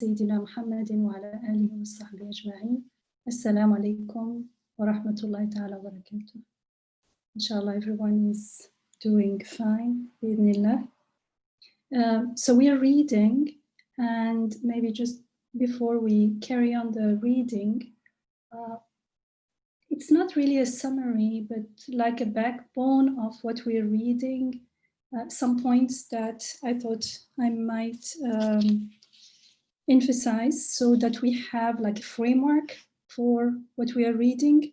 سيدنا محمد وعلى آله وصحبه أجمعين. السلام عليكم ورحمة الله تعالى وبركاته. Inshallah, everyone is doing fine. Bismillah. So we are reading, and maybe just before we carry on the reading, it's not really a summary, but like a backbone of what we are reading. Some points that I thought I might emphasize so that we have like a framework for what we are reading.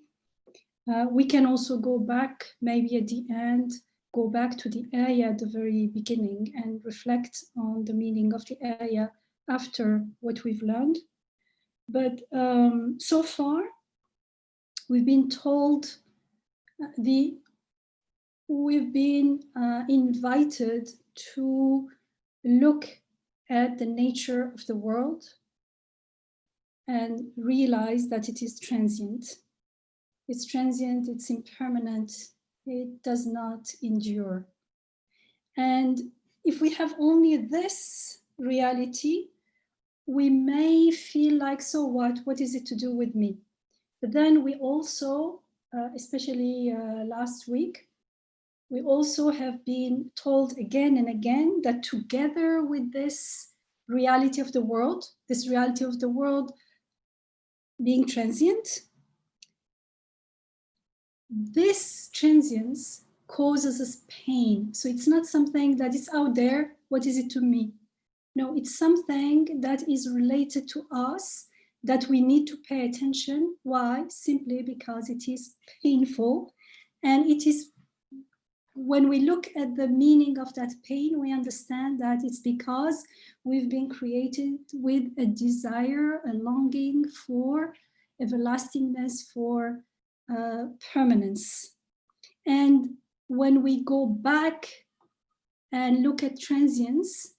We can also go back, maybe at the end, go back to the ayah at the very beginning and reflect on the meaning of the ayah after what we've learned. But so far, we've been told, we've been invited to look at the nature of the world and realize that it is transient. It's transient, it's impermanent, it does not endure. And if we have only this reality, we may feel like, so what? What is it to do with me? But then we also, especially last week, we also have been told again and again that together with this reality of the world, this reality of the world being transient, this transience causes us pain. So it's not something that is out there, what is it to me? No, it's something that is related to us that we need to pay attention. Why? Simply because it is painful, and it is. When we look at the meaning of that pain, we understand that it's because we've been created with a desire, a longing for everlastingness, for permanence. And when we go back and look at transience,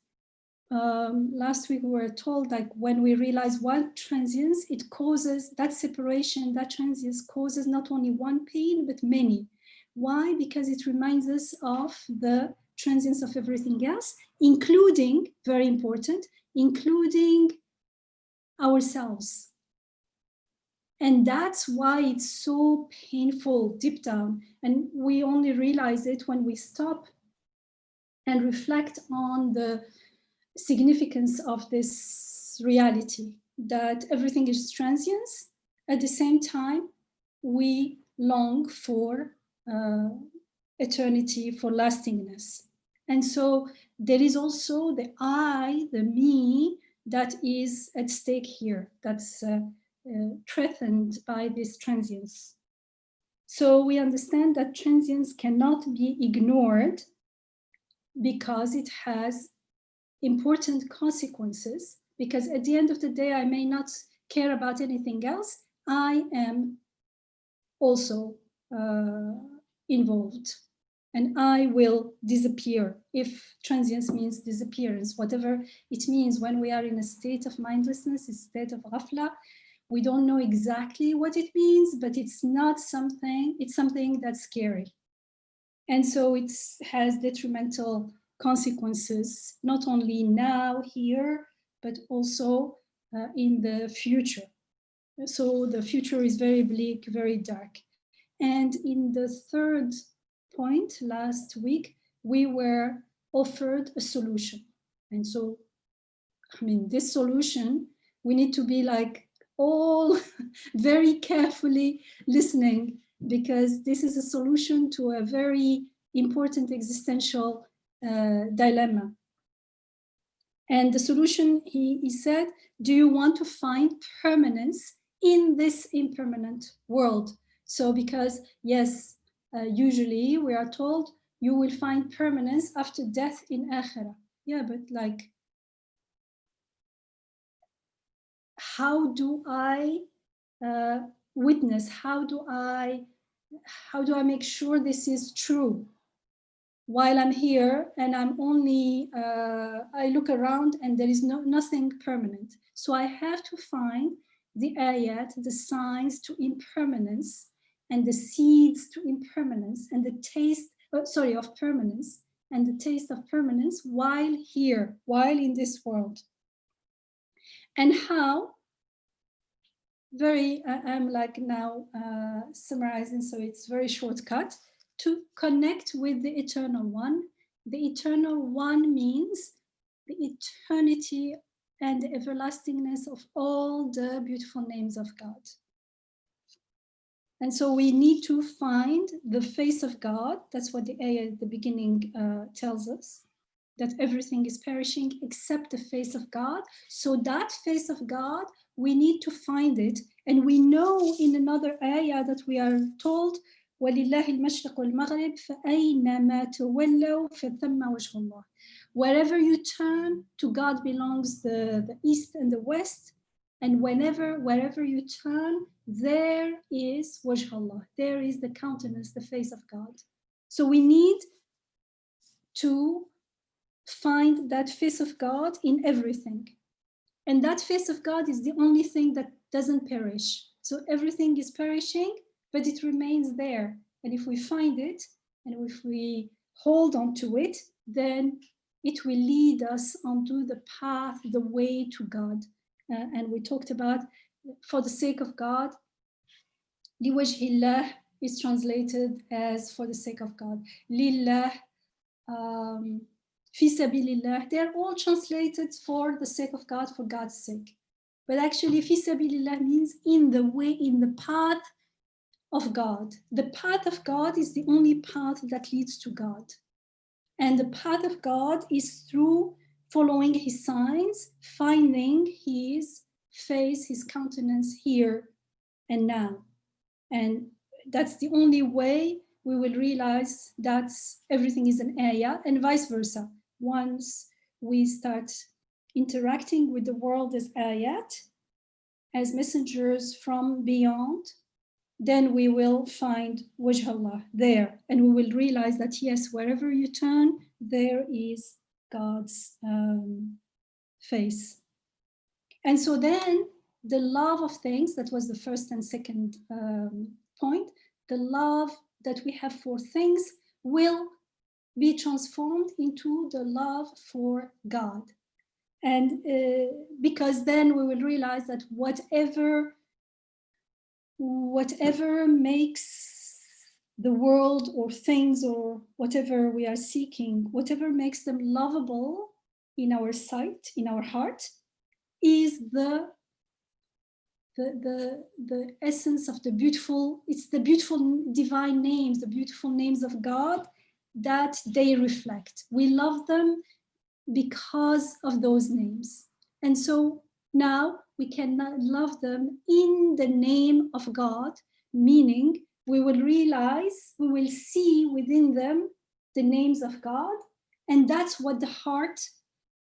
last week we were told, like, when we realize what transience, it causes, that separation, that transience causes not only one pain, but many. Why? Because it reminds us of the transience of everything else, including, very important, including ourselves. And that's why it's so painful deep down. And we only realize it when we stop and reflect on the significance of this reality, that everything is transient. At the same time, we long for eternity, for lastingness. And so there is also the I, the me, that is at stake here, that's threatened by this transience. So we understand that transience cannot be ignored because it has important consequences, because at the end of the day, I may not care about anything else. I am also involved, and I will disappear. If transience means disappearance, whatever it means, when we are in a state of mindlessness, a state of ghafla, we don't know exactly what it means, but it's not something, it's something that's scary. And so it has detrimental consequences, not only now, here, but also in the future. So the future is very bleak, very dark. And in the third point last week, we were offered a solution. And so, I mean, this solution, we need to be like all very carefully listening, because this is a solution to a very important existential dilemma. And the solution, he said, do you want to find permanence in this impermanent world? So because, yes, usually we are told you will find permanence after death in Akhirah. Yeah, but like, how do I witness? How do I make sure this is true while I'm here and I'm only, I look around and there is nothing permanent. So I have to find the ayat, the signs to impermanence, and the seeds to impermanence, and the taste, of permanence, and the taste of permanence while here, while in this world. And how, I'm like now summarizing, so it's very shortcut, to connect with the Eternal One. The Eternal One means the eternity and the everlastingness of all the beautiful names of God. And so we need to find the face of God. That's what the ayah at the beginning tells us, that everything is perishing except the face of God. So that face of God, we need to find it. And we know in another ayah that we are told, وَلِلَّهِ الْمَشْرِقُ وَالْمَغْرِبِ فَأَيْنَمَا تُوَلَّوْا فَثَمَّ وَجْهُ اللَّهِ. Wherever you turn, to God belongs the east and the west. And wherever you turn, there is wajh Allah. There is the countenance, the face of God. So we need to find that face of God in everything. And that face of God is the only thing that doesn't perish. So everything is perishing, but it remains there. And if we find it, and if we hold on to it, then it will lead us onto the path, the way to God. And we talked about, for the sake of God, liwajhillah is translated as for the sake of God. Lillah, fi sabilillah, they're all translated for the sake of God, for God's sake. But actually, fi sabilillah means in the way, in the path of God. The path of God is the only path that leads to God. And the path of God is through following his signs, finding his face, his countenance here and now. And that's the only way we will realize that everything is an ayah, and vice versa. Once we start interacting with the world as ayat, as messengers from beyond, then we will find wajh Allah there, and we will realize that yes, wherever you turn, there is God's face. And so then the love of things, that was the first and second point, the love that we have for things will be transformed into the love for God. And because then we will realize that whatever makes the world or things or whatever we are seeking, whatever makes them lovable in our sight, in our heart, is the essence of the beautiful, it's the beautiful divine names, the beautiful names of God that they reflect. We love them because of those names. And so now we can love them in the name of God, meaning we will realize, we will see within them the names of God. And that's what the heart,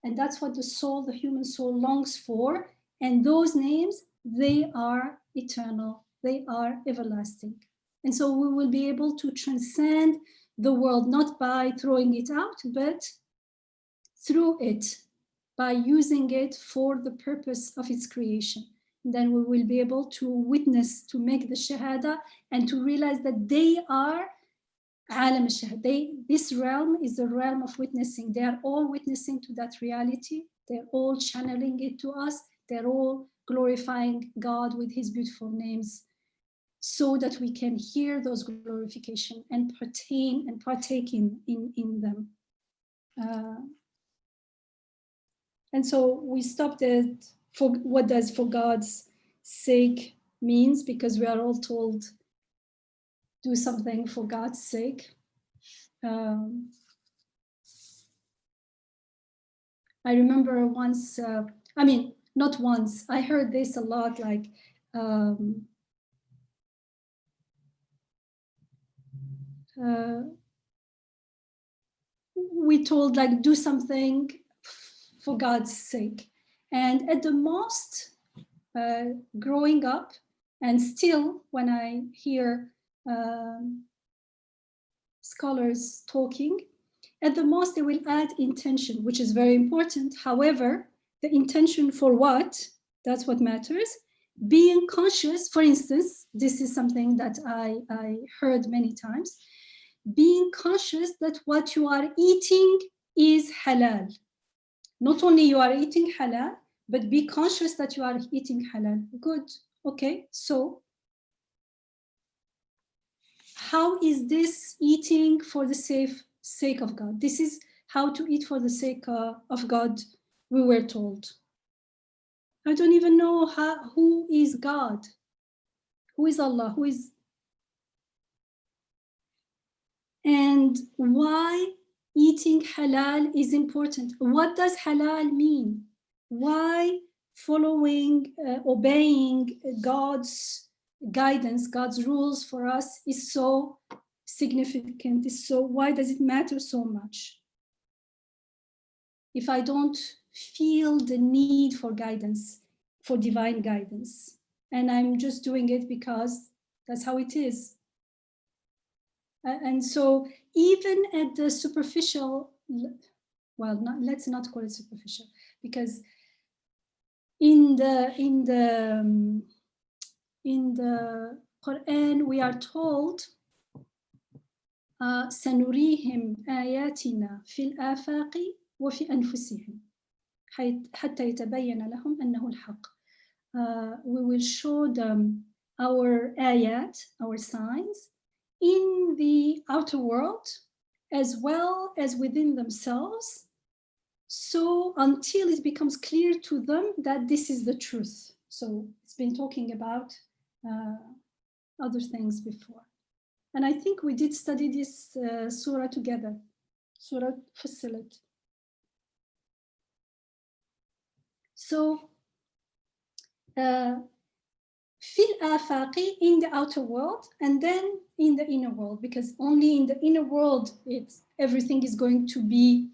and that's what the soul, the human soul longs for. And those names, they are eternal, they are everlasting. And so we will be able to transcend the world, not by throwing it out, but through it, by using it for the purpose of its creation. And then we will be able to witness, to make the shahada, and to realize that they are alam shahada. This realm is the realm of witnessing. They are all witnessing to that reality. They're all channeling it to us. They're all glorifying God with his beautiful names, so that we can hear those glorification and partake in them. And so we stopped at for what does for God's sake means, because we are all told do something for God's sake. I remember once, not once, I heard this a lot, like, we told, like, do something for God's sake. And at the most, growing up, and still when I hear scholars talking, at the most they will add intention, which is very important. However, the intention for what? That's what matters. Being conscious, for instance, this is something that I heard many times, being conscious that what you are eating is halal. Not only you are eating halal, but be conscious that you are eating halal. Good. Okay. So how is this eating for the sake of God? This is how to eat for the sake of God, we were told. I don't even know who is God, who is Allah, who is, and why eating halal is important. What does halal mean? Why following, obeying God's guidance, God's rules for us is so significant? Why does it matter so much? If I don't feel the need for guidance, for divine guidance, and I'm just doing it because that's how it is. And so even at the superficial, well, let's not call it superficial, because in the Quran we are told سنريهم آياتنا في الآفاق وفي أنفسهم حتى يتبين لهم أنه الحق. We will show them our ayat, our signs, in the outer world as well as within themselves, so until it becomes clear to them that this is the truth. So it's been talking about other things before. And I think we did study this surah together, Surah Fussilat. So, fil afaqi, in the outer world, and then in the inner world, because only in the inner world everything is going to be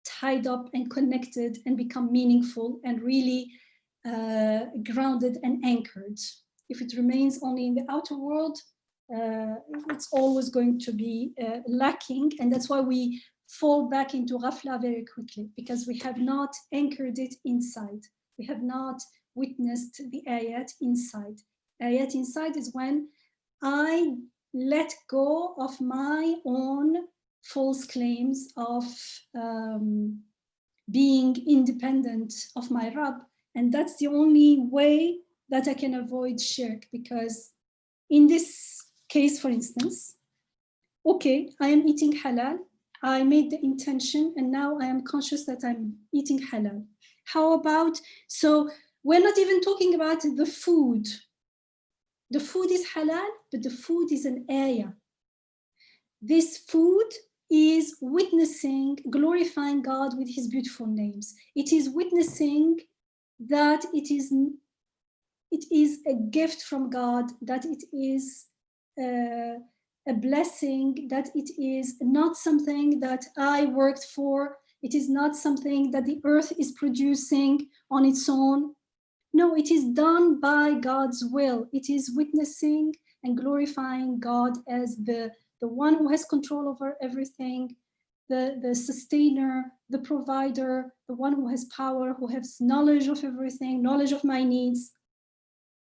tied up and connected and become meaningful and really grounded and anchored. If it remains only in the outer world, it's always going to be lacking, and that's why we fall back into ghafla very quickly, because we have not anchored it inside. We have not witnessed the ayat inside. Ayat inside is when I let go of my own false claims of being independent of my Rabb, and that's the only way that I can avoid shirk. Because in this case, for instance, okay, I am eating halal, I made the intention, and now I am conscious that I'm eating halal. How about, so we're not even talking about the food. The food is halal, but the food is an ayah. This food is witnessing, glorifying God with his beautiful names. It is witnessing that it is a gift from God, that it is a blessing, that it is not something that I worked for. It is not something that the earth is producing on its own. No, it is done by God's will. It is witnessing and glorifying God as the one who has control over everything, the sustainer, the provider, the one who has power, who has knowledge of everything, knowledge of my needs.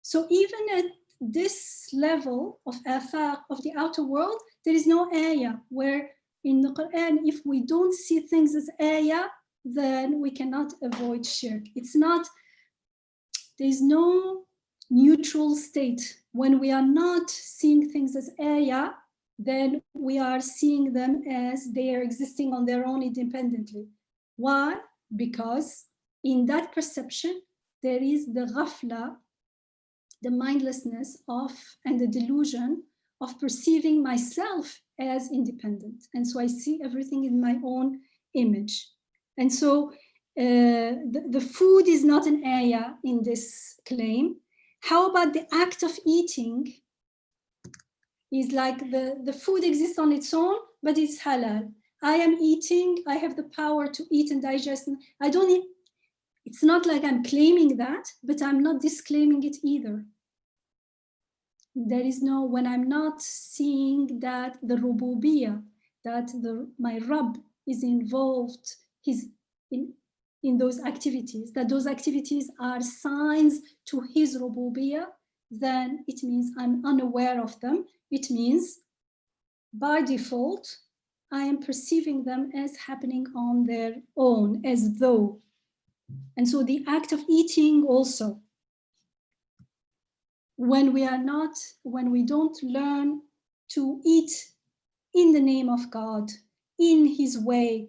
So even at this level of afaq, of the outer world, there is no ayah, where in the Quran, if we don't see things as ayah, then we cannot avoid shirk. It's not, there is no neutral state. When we are not seeing things as ayah, then we are seeing them as they are existing on their own independently. Why? Because in that perception, there is the ghafla, the mindlessness of, and the delusion of perceiving myself as independent. And so I see everything in my own image. And so the food is not an ayah in this claim. How about the act of eating? Is like the food exists on its own, but it's halal. I am eating, I have the power to eat and digest. I don't eat, it's not like I'm claiming that, but I'm not disclaiming it either. There is no, when I'm not seeing that the rububiyyah, that my Rabb is involved, he's in those activities, that those activities are signs to his rububiyyah, then it means I'm unaware of them. It means by default, I am perceiving them as happening on their own, as though And so the act of eating also, when we don't learn to eat in the name of God, in his way,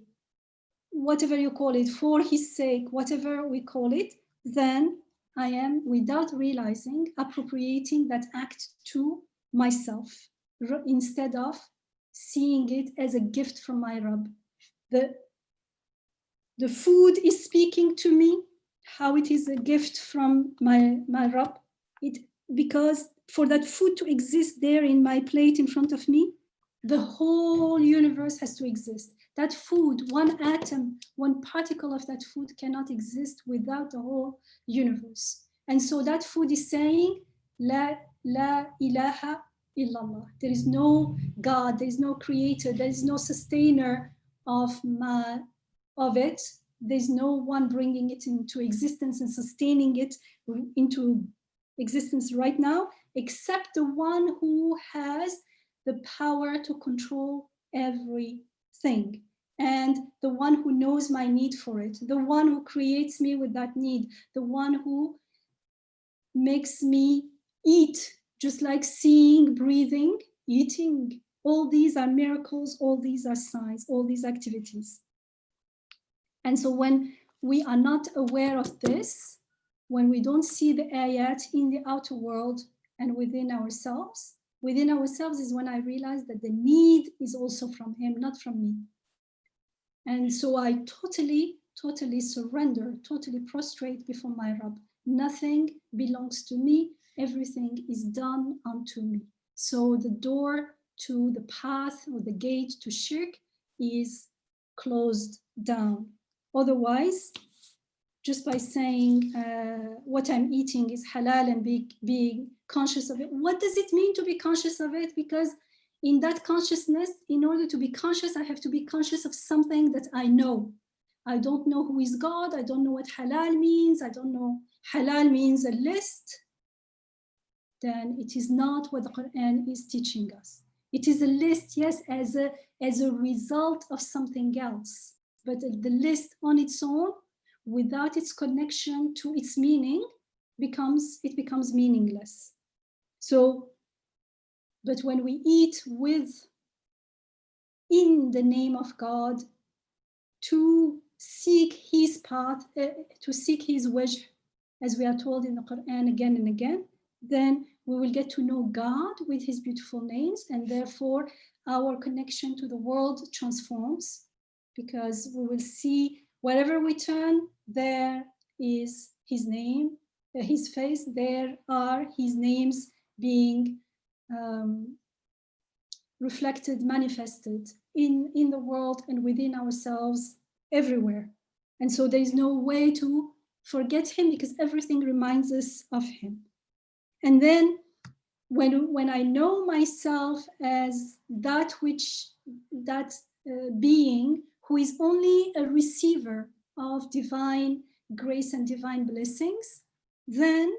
whatever you call it, for his sake, whatever we call it, then I am, without realizing, appropriating that act to myself instead of seeing it as a gift from my Rabb. The food is speaking to me, how it is a gift from my Rabb. Because for that food to exist there in my plate in front of me, the whole universe has to exist. That food, one atom, one particle of that food cannot exist without the whole universe. And so that food is saying, La ilaha illallah. There is no God, there is no creator, there is no sustainer of it. There's no one bringing it into existence and sustaining it into existence right now, except the one who has the power to control everything, and the one who knows my need for it, the one who creates me with that need, the one who makes me eat, just like seeing, breathing, eating. All these are miracles, all these are signs, all these activities. And so when we are not aware of this, when we don't see the ayat in the outer world and within ourselves is when I realize that the need is also from him, not from me. And so I totally surrender, totally prostrate before my Rabb. Nothing belongs to me. Everything is done unto me. So the door to the path or the gate to shirk is closed down. Otherwise, just by saying what I'm eating is halal and being conscious of it. What does it mean to be conscious of it? Because in that consciousness, in order to be conscious, I have to be conscious of something that I know. I don't know who is God. I don't know what halal means. I don't know. Halal means a list. Then it is not what the Quran is teaching us. It is a list, yes, as a result of something else. But the list on its own, without its connection to its meaning, becomes meaningless. So, but when we eat in the name of God, to seek his path, to seek his wajh, as we are told in the Quran again and again, then we will get to know God with his beautiful names, and therefore our connection to the world transforms, because we will see wherever we turn, there is his name, his face, there are his names being reflected, manifested in the world and within ourselves, everywhere. And so there is no way to forget him, because everything reminds us of him. And then when I know myself as that being who is only a receiver of divine grace and divine blessings, then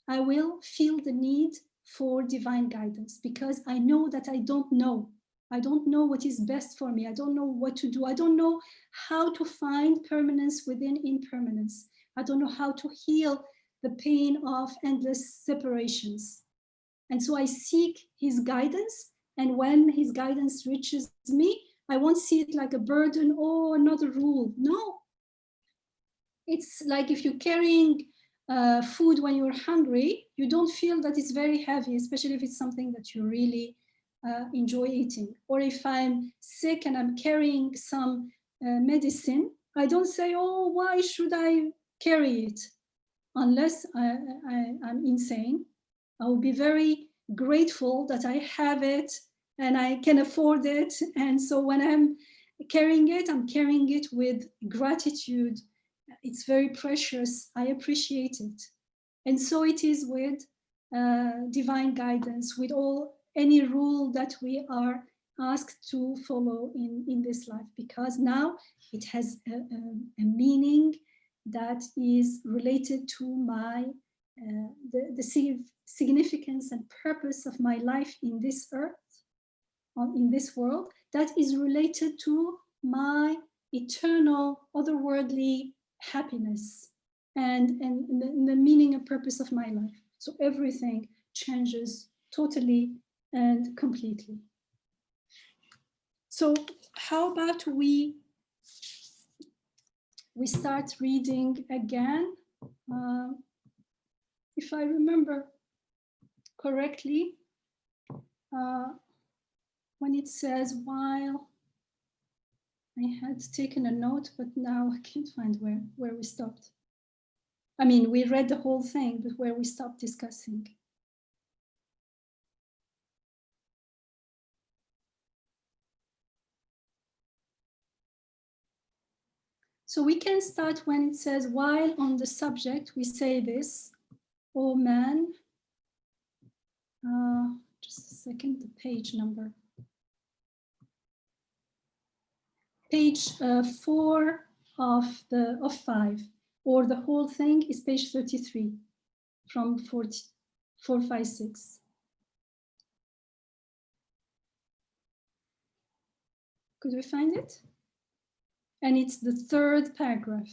I will feel the need for divine guidance, because I know that I don't know. I don't know what is best for me. I don't know what to do. I don't know how to find permanence within impermanence. I don't know how to heal the pain of endless separations. And so I seek his guidance. And when his guidance reaches me, I won't see it like a burden or another rule. No. It's like if you're carrying food when you're hungry, you don't feel that it's very heavy, especially if it's something that you really enjoy eating. Or if I'm sick and I'm carrying some medicine, I don't say, oh, why should I carry it? Unless I'm insane. I will be very grateful that I have it and I can afford it. And so when I'm carrying it with gratitude. It's very precious. I appreciate it. And so it is with divine guidance, with any rule that we are asked to follow in this life, because now it has a meaning that is related to the significance and purpose of my life in this earth, in this world, that is related to my eternal, otherworldly happiness and the meaning and purpose of my life. So everything changes totally and completely. So how about we start reading again? If I remember correctly, when it says while, I had taken a note, but now I can't find where we stopped. I mean, we read the whole thing, but where we stopped discussing. So we can start when it says, while on the subject, we say this, oh man, just a second, the page number. Page 4 of 5, or the whole thing is page 33 from 456. Could we find it? And it's the third paragraph.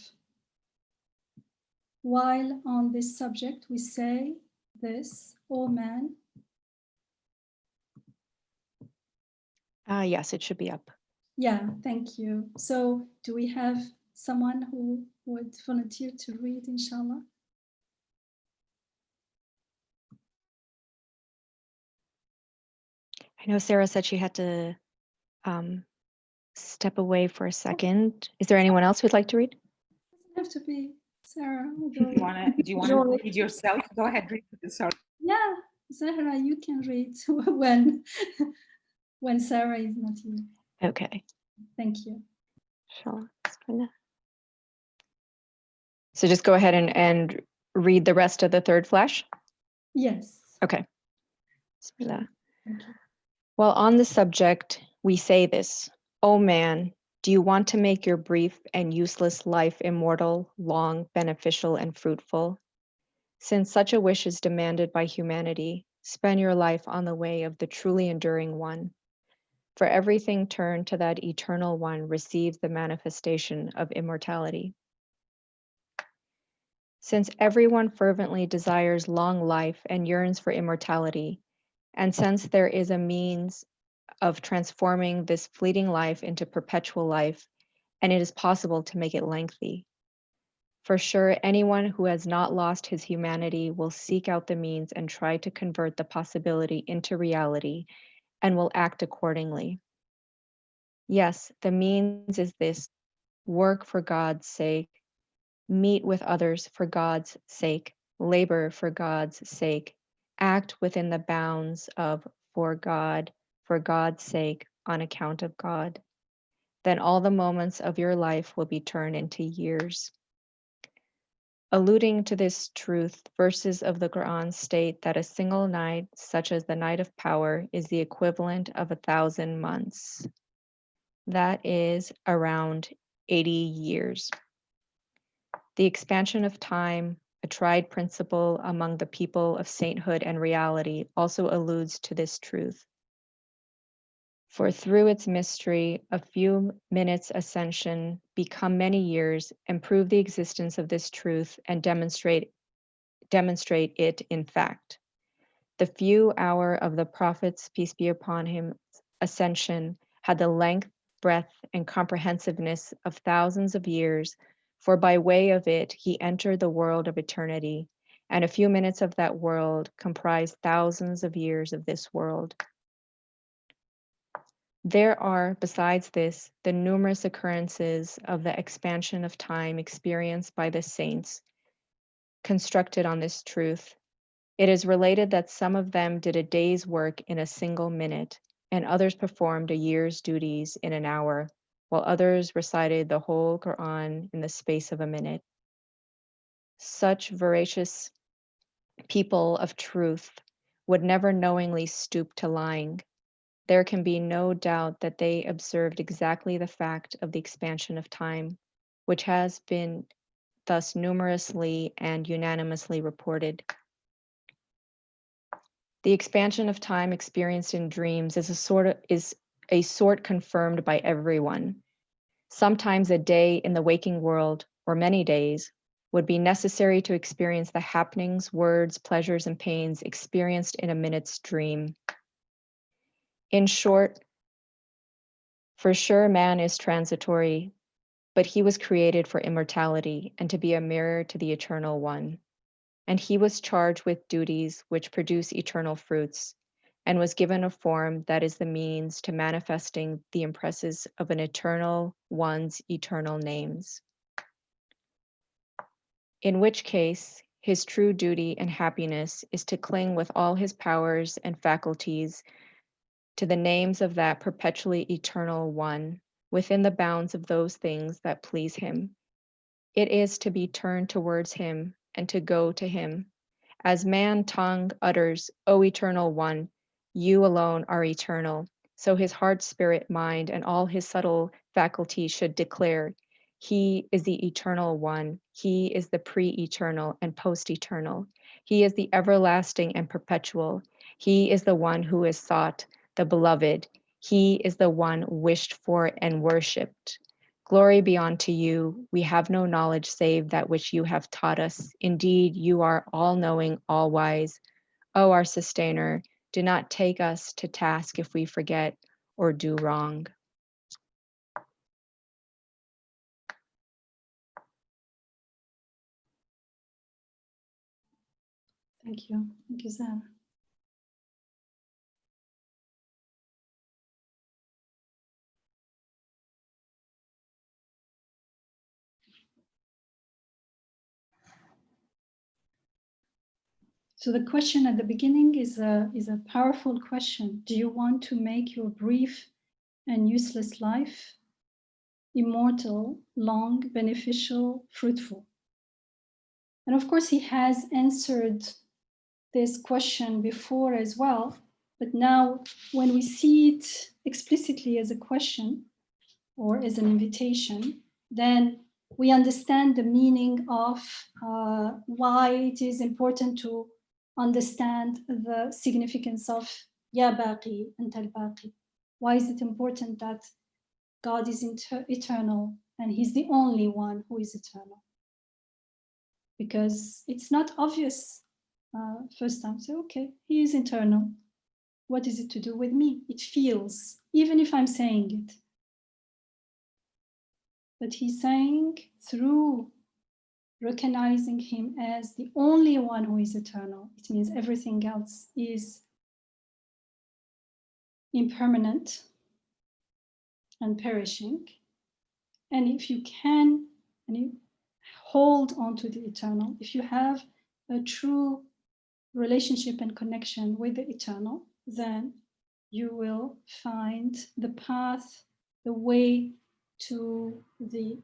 While on this subject, we say this, oh man. Yes, it should be up. Yeah, thank you. So do we have someone who would volunteer to read, inshallah? I know Sarah said she had to step away for a second. Is there anyone else who'd like to read? It doesn't have to be Sarah. Do you want to read yourself? Go ahead, read. Sorry. Yeah, Zahra, you can read when Sarah is not here. Okay. Thank you. Sure. So just go ahead and read the rest of the third flash. Yes. Okay. Bismillah. Thank you. While on the subject, we say this, oh man, do you want to make your brief and useless life immortal, long, beneficial, and fruitful? Since such a wish is demanded by humanity, spend your life on the way of the truly enduring one. For everything turned to that eternal one receives the manifestation of immortality. Since everyone fervently desires long life and yearns for immortality, and since there is a means of transforming this fleeting life into perpetual life, and it is possible to make it lengthy, for sure, anyone who has not lost his humanity will seek out the means and try to convert the possibility into reality and will act accordingly. Yes, the means is this: work for God's sake, meet with others for God's sake, labor for God's sake, act within the bounds of for God's sake, on account of God. Then all the moments of your life will be turned into years. Alluding to this truth, verses of the Quran state that a single night, such as the night of power, is the equivalent of 1,000 months. That is around 80 years. The expansion of time, a tried principle among the people of sainthood and reality, also alludes to this truth. For through its mystery, a few minutes' ascension become many years and prove the existence of this truth and demonstrate it in fact. The few hour of the Prophet's, peace be upon him, ascension had the length, breadth, and comprehensiveness of thousands of years, for by way of it he entered the world of eternity, and a few minutes of that world comprised thousands of years of this world. There are, besides this, the numerous occurrences of the expansion of time experienced by the saints, constructed on this truth. It is related that some of them did a day's work in a single minute, and others performed a year's duties in an hour, while others recited the whole Quran in the space of a minute. Such voracious people of truth would never knowingly stoop to lying. There can be no doubt that they observed exactly the fact of the expansion of time, which has been thus numerously and unanimously reported. The expansion of time experienced in dreams is a sort confirmed by everyone. Sometimes a day in the waking world or many days, would be necessary to experience the happenings, words, pleasures, and pains experienced in a minute's dream. In short, for sure man is transitory, but he was created for immortality and to be a mirror to the Eternal One. And he was charged with duties which produce eternal fruits, and was given a form that is the means to manifesting the impresses of an Eternal One's eternal names. In which case, his true duty and happiness is to cling with all his powers and faculties to the names of that perpetually eternal One, within the bounds of those things that please him. It is to be turned towards him and to go to him. As man tongue utters, O Eternal One, you alone are eternal, so his heart, spirit, mind, and all his subtle faculties should declare, he is the Eternal One, he is the pre-eternal and post-eternal, he is the everlasting and perpetual, he is the one who is sought, the beloved, he is the one wished for and worshipped. Glory be unto you. We have no knowledge save that which you have taught us. Indeed, you are all-knowing, all-wise. O our sustainer, do not take us to task if we forget or do wrong. Thank you. Thank you, Zara. So the question at the beginning is a powerful question. Do you want to make your brief and useless life immortal, long, beneficial, fruitful? And of course, he has answered this question before as well. But now, when we see it explicitly as a question or as an invitation, then we understand the meaning of why it is important to understand the significance of Ya Baqi and Al-Baqi. Why is it important that God is eternal and he's the only one who is eternal? Because it's not obvious first time. So, okay, he is eternal. What is it to do with me? It feels, even if I'm saying it. But he's saying through recognizing him as the only one who is eternal, it means everything else is impermanent and perishing. And if you can, and you hold on to the eternal, if you have a true relationship and connection with the eternal, then you will find the path, the way to the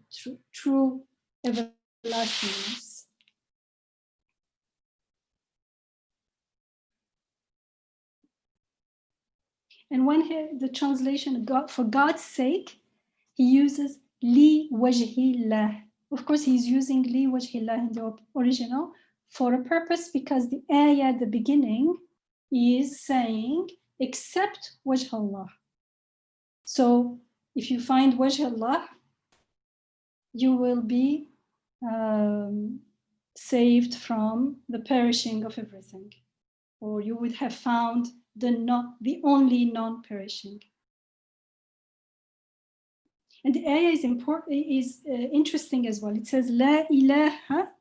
true everlastingness. And when the translation for God's sake, he uses li wajhillah. Of course, he's using li wajhillah in the original for a purpose, because the ayah at the beginning is saying except wajh Allah. So if you find wajh Allah, you will be saved from the perishing of everything, or you would have found the only non-perishing. And the ayah is important, is interesting as well. It says La ilaha.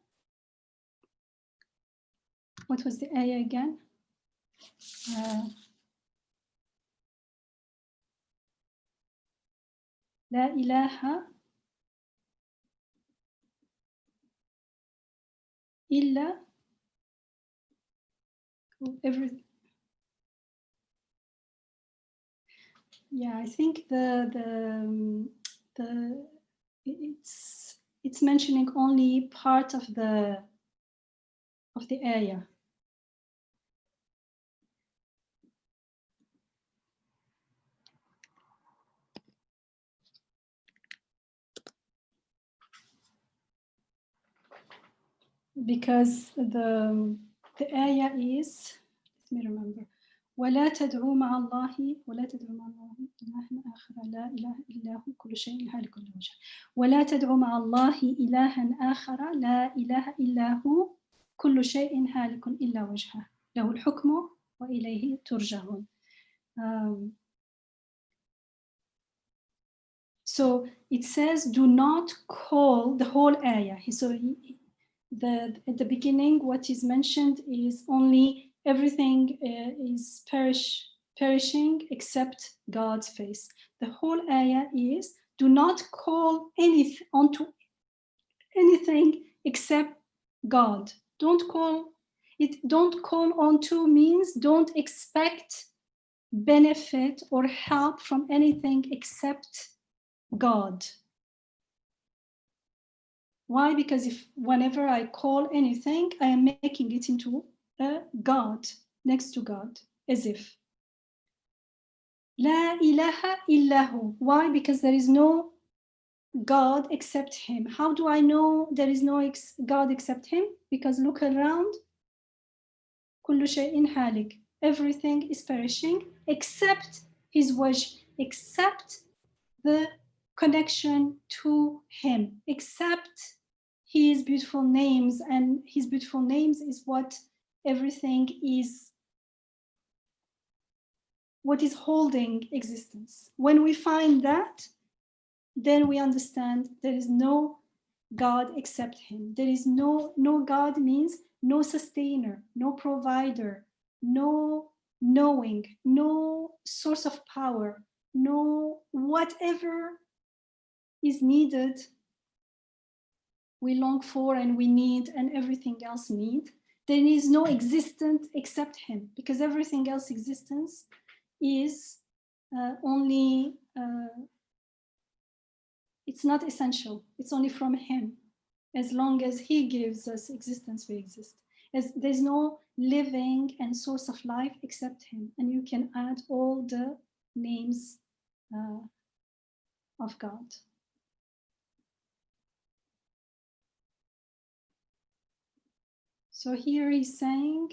What was the ayah again? La ilaha illa everything. Yeah, I think it's mentioning only part of the ayah. Because the ayah is, let me remember, ولا تدعوا مع الله إلها آخر لا إله إلا هو كل شيء هالك إلا وجهه ولا تدعوا مع الله إلها آخر لا إله إلا هو كل شيء هالك إلا وجهه له الحكم وإليه ترجعون. So it says, do not call the whole ayah. So at the beginning, what is mentioned is only everything is perishing except God's face. The whole ayah is, do not call onto anything except God. Don't call onto means don't expect benefit or help from anything except God. Why? Because whenever I call anything, I am making it into a God, next to God, as if. La ilaha illahu. Why? Because there is no God except him. How do I know there is no God except him? Because look around. Kullu shay'in halik. Everything is perishing except his wajh, except the connection to him, except his beautiful names, and his beautiful names is what everything is, what is holding existence. When we find that, then we understand there is no God except him. There is no God means no sustainer, no provider, no knowing, no source of power, no whatever is needed, we long for and we need and everything else need. There is no existence except him, because everything else existence is only, it's not essential. It's only from him. As long as he gives us existence, we exist. As there's no living and source of life except him. And you can add all the names of God. So here he's saying,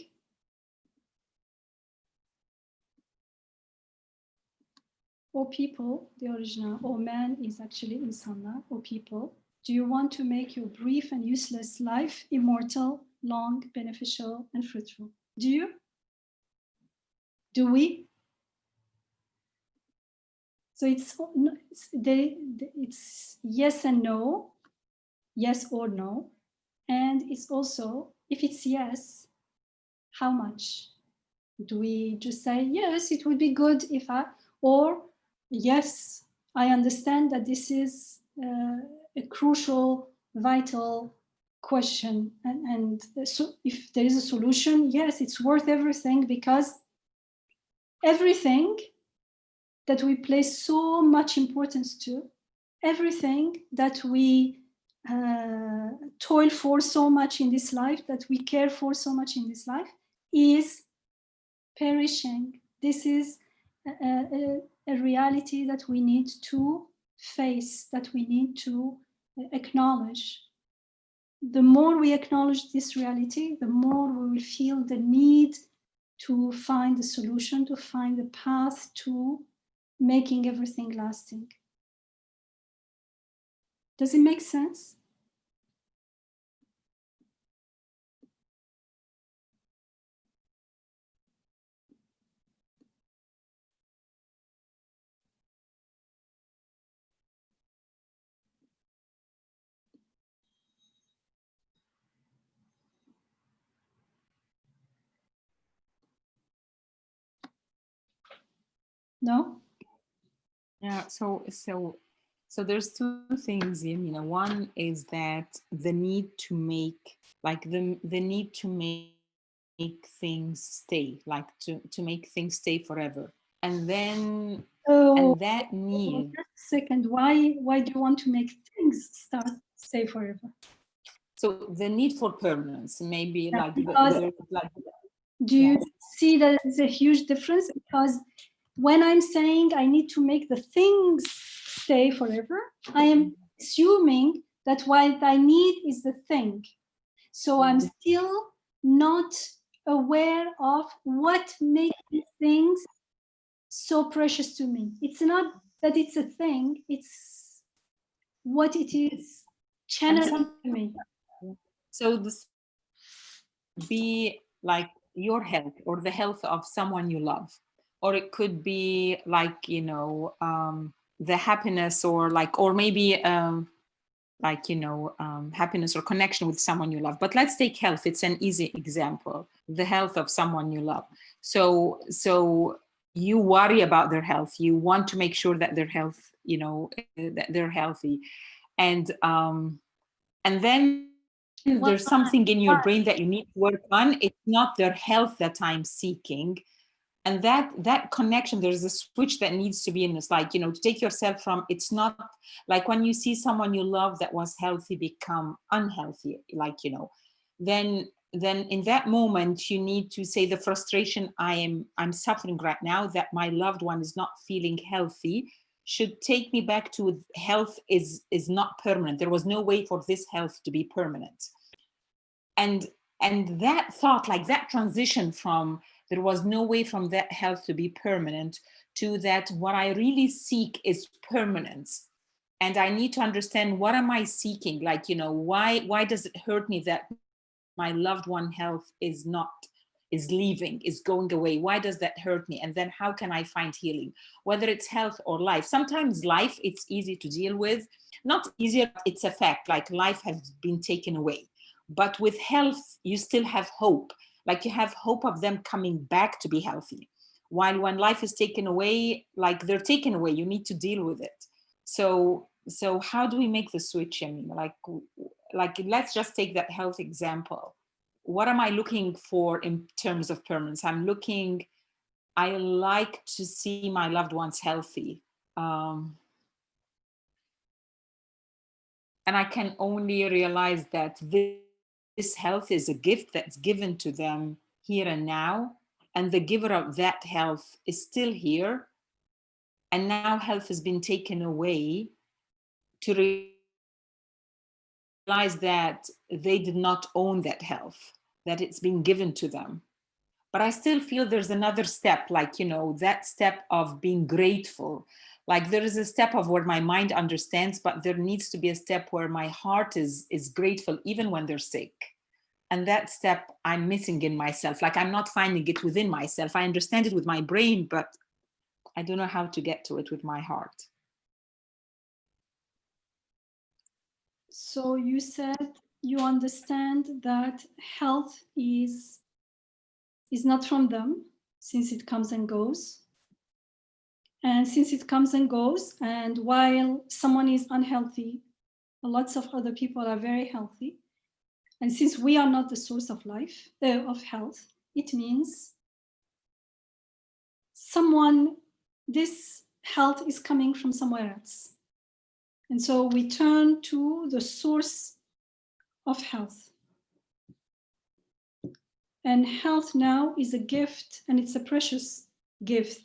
O people, the original, O man is actually insanlar, O people, do you want to make your brief and useless life immortal, long, beneficial, and fruitful? Do you? Do we? So it's yes and no, yes or no. And it's also, if it's yes, how much? Do we just say, yes, it would be good if or yes, I understand that this is a crucial, vital question. And so if there is a solution, yes, it's worth everything, because everything that we place so much importance to, everything that we toil for so much in this life, that we care for so much in this life, is perishing. This is a reality that we need to face, that we need to acknowledge. The more we acknowledge this reality, the more we will feel the need to find a solution, to find a path to making everything lasting. Does it make sense? No? Yeah, so there's two things, Yamina. One is that the need to make, like the need to make things stay, like to make things stay forever. And then and that need. Just a second, why do you want to make things stay forever? So the need for permanence, maybe, Yeah, like because do you see that it's a huge difference? Because when I'm saying I need to make the things stay forever, I am assuming that what I need is the thing. So I'm still not aware of what makes these things so precious to me. It's not that it's a thing, it's what it is channeling to me. So this be like your health or the health of someone you love, or it could be like, you know, the happiness, or like, or maybe like, you know, happiness or connection with someone you love. But let's take health. It's an easy example, the health of someone you love. So you worry about their health, you want to make sure that their health, you know, that they're healthy, and then there's something in your brain that you need to work on. It's not their health that I'm seeking. And that connection, there's a switch that needs to be in. It's like, you know, to take yourself from, it's not like when you see someone you love that was healthy become unhealthy, like, you know, then in that moment you need to say, the frustration I'm suffering right now, that my loved one is not feeling healthy, should take me back to health is not permanent. There was no way for this health to be permanent. And that thought, like that transition from there was no way from that health to be permanent to that what I really seek is permanence. And I need to understand, what am I seeking? Like, you know, why does it hurt me that my loved one health is leaving, is going away? Why does that hurt me? And then how can I find healing, whether it's health or life? Sometimes life, it's easy to deal with, not easier, it's a fact, like life has been taken away. But with health, you still have hope, like you have hope of them coming back to be healthy. While when life is taken away, like they're taken away, you need to deal with it. So how do we make the switch? I mean, like let's just take that health example. What am I looking for in terms of permanence? I like to see my loved ones healthy. And I can only realize that this health is a gift that's given to them here and now. And the giver of that health is still here. And now health has been taken away, to realize that they did not own that health, that it's been given to them. But I still feel there's another step, like, you know, that step of being grateful. Like there is a step of where my mind understands, but there needs to be a step where my heart is grateful, even when they're sick. And that step I'm missing in myself. Like I'm not finding it within myself. I understand it with my brain, but I don't know how to get to it with my heart. So you said you understand that health is not from them, since it comes and goes. And since it comes and goes, and while someone is unhealthy, lots of other people are very healthy. And since we are not the source of life, of health, it means this health is coming from somewhere else. And so we turn to the source of health. And health now is a gift, and it's a precious gift.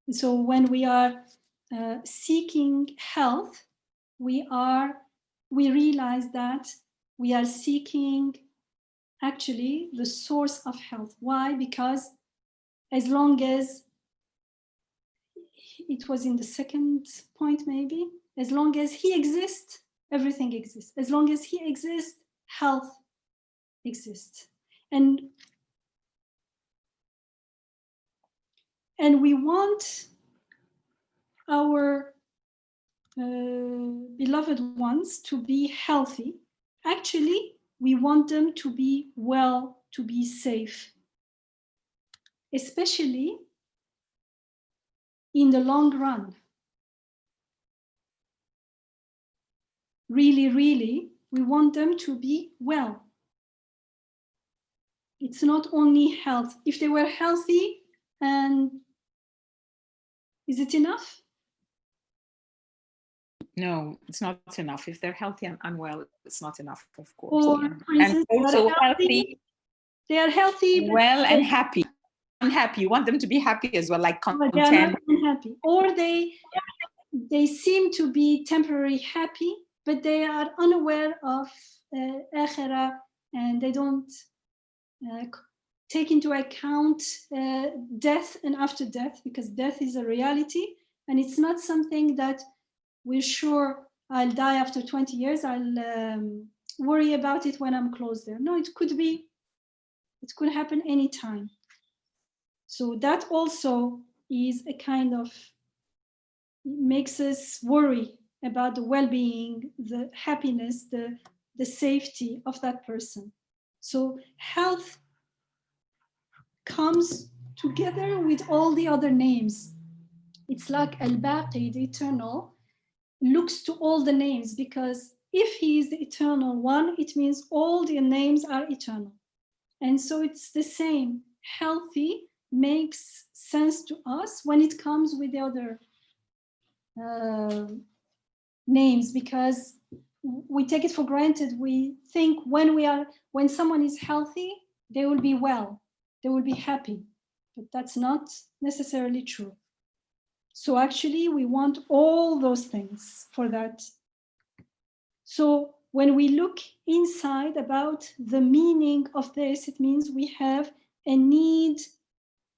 And so when we are seeking health, we realize that we are seeking actually the source of health. Why? Because as long as, it was in the second point maybe, as long as he exists, everything exists. As long as he exists, health exists. And we want our beloved ones to be healthy. Actually, we want them to be well, to be safe, especially in the long run. Really, really, we want them to be well. It's not only health. If they were healthy, and is it enough? No, it's not enough. If they're healthy and unwell, it's not enough, of course. Or, Yeah. for instance, And also healthy, they are healthy, well, and happy. Unhappy. You want them to be happy as well, like content. They are not unhappy. Or they seem to be temporarily happy, but they are unaware of akhirah, and they don't take into account death and after death, because death is a reality and it's not something that we're sure I'll die after 20 years. I'll worry about it when I'm close there. No, it could happen anytime. So that also is a kind of, makes us worry about the well-being, the happiness, the safety of that person. So health comes together with all the other names. It's like Al-Baqi, the eternal, looks to all the names, because if he is the eternal one, it means all the names are eternal. And so it's the same. Healthy makes sense to us when it comes with the other names, because we take it for granted. We think when someone is healthy, they will be well, they will be happy, but that's not necessarily true. So actually we want all those things for that. So when we look inside about the meaning of this, it means we have a need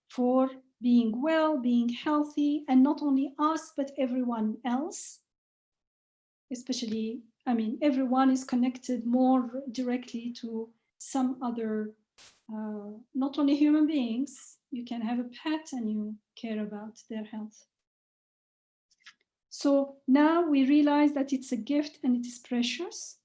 for being well, being healthy, and not only us, but everyone else. Especially, I mean, everyone is connected more directly to some other, not only human beings. You can have a pet and you care about their health. So now we realize that it's a gift and it is precious.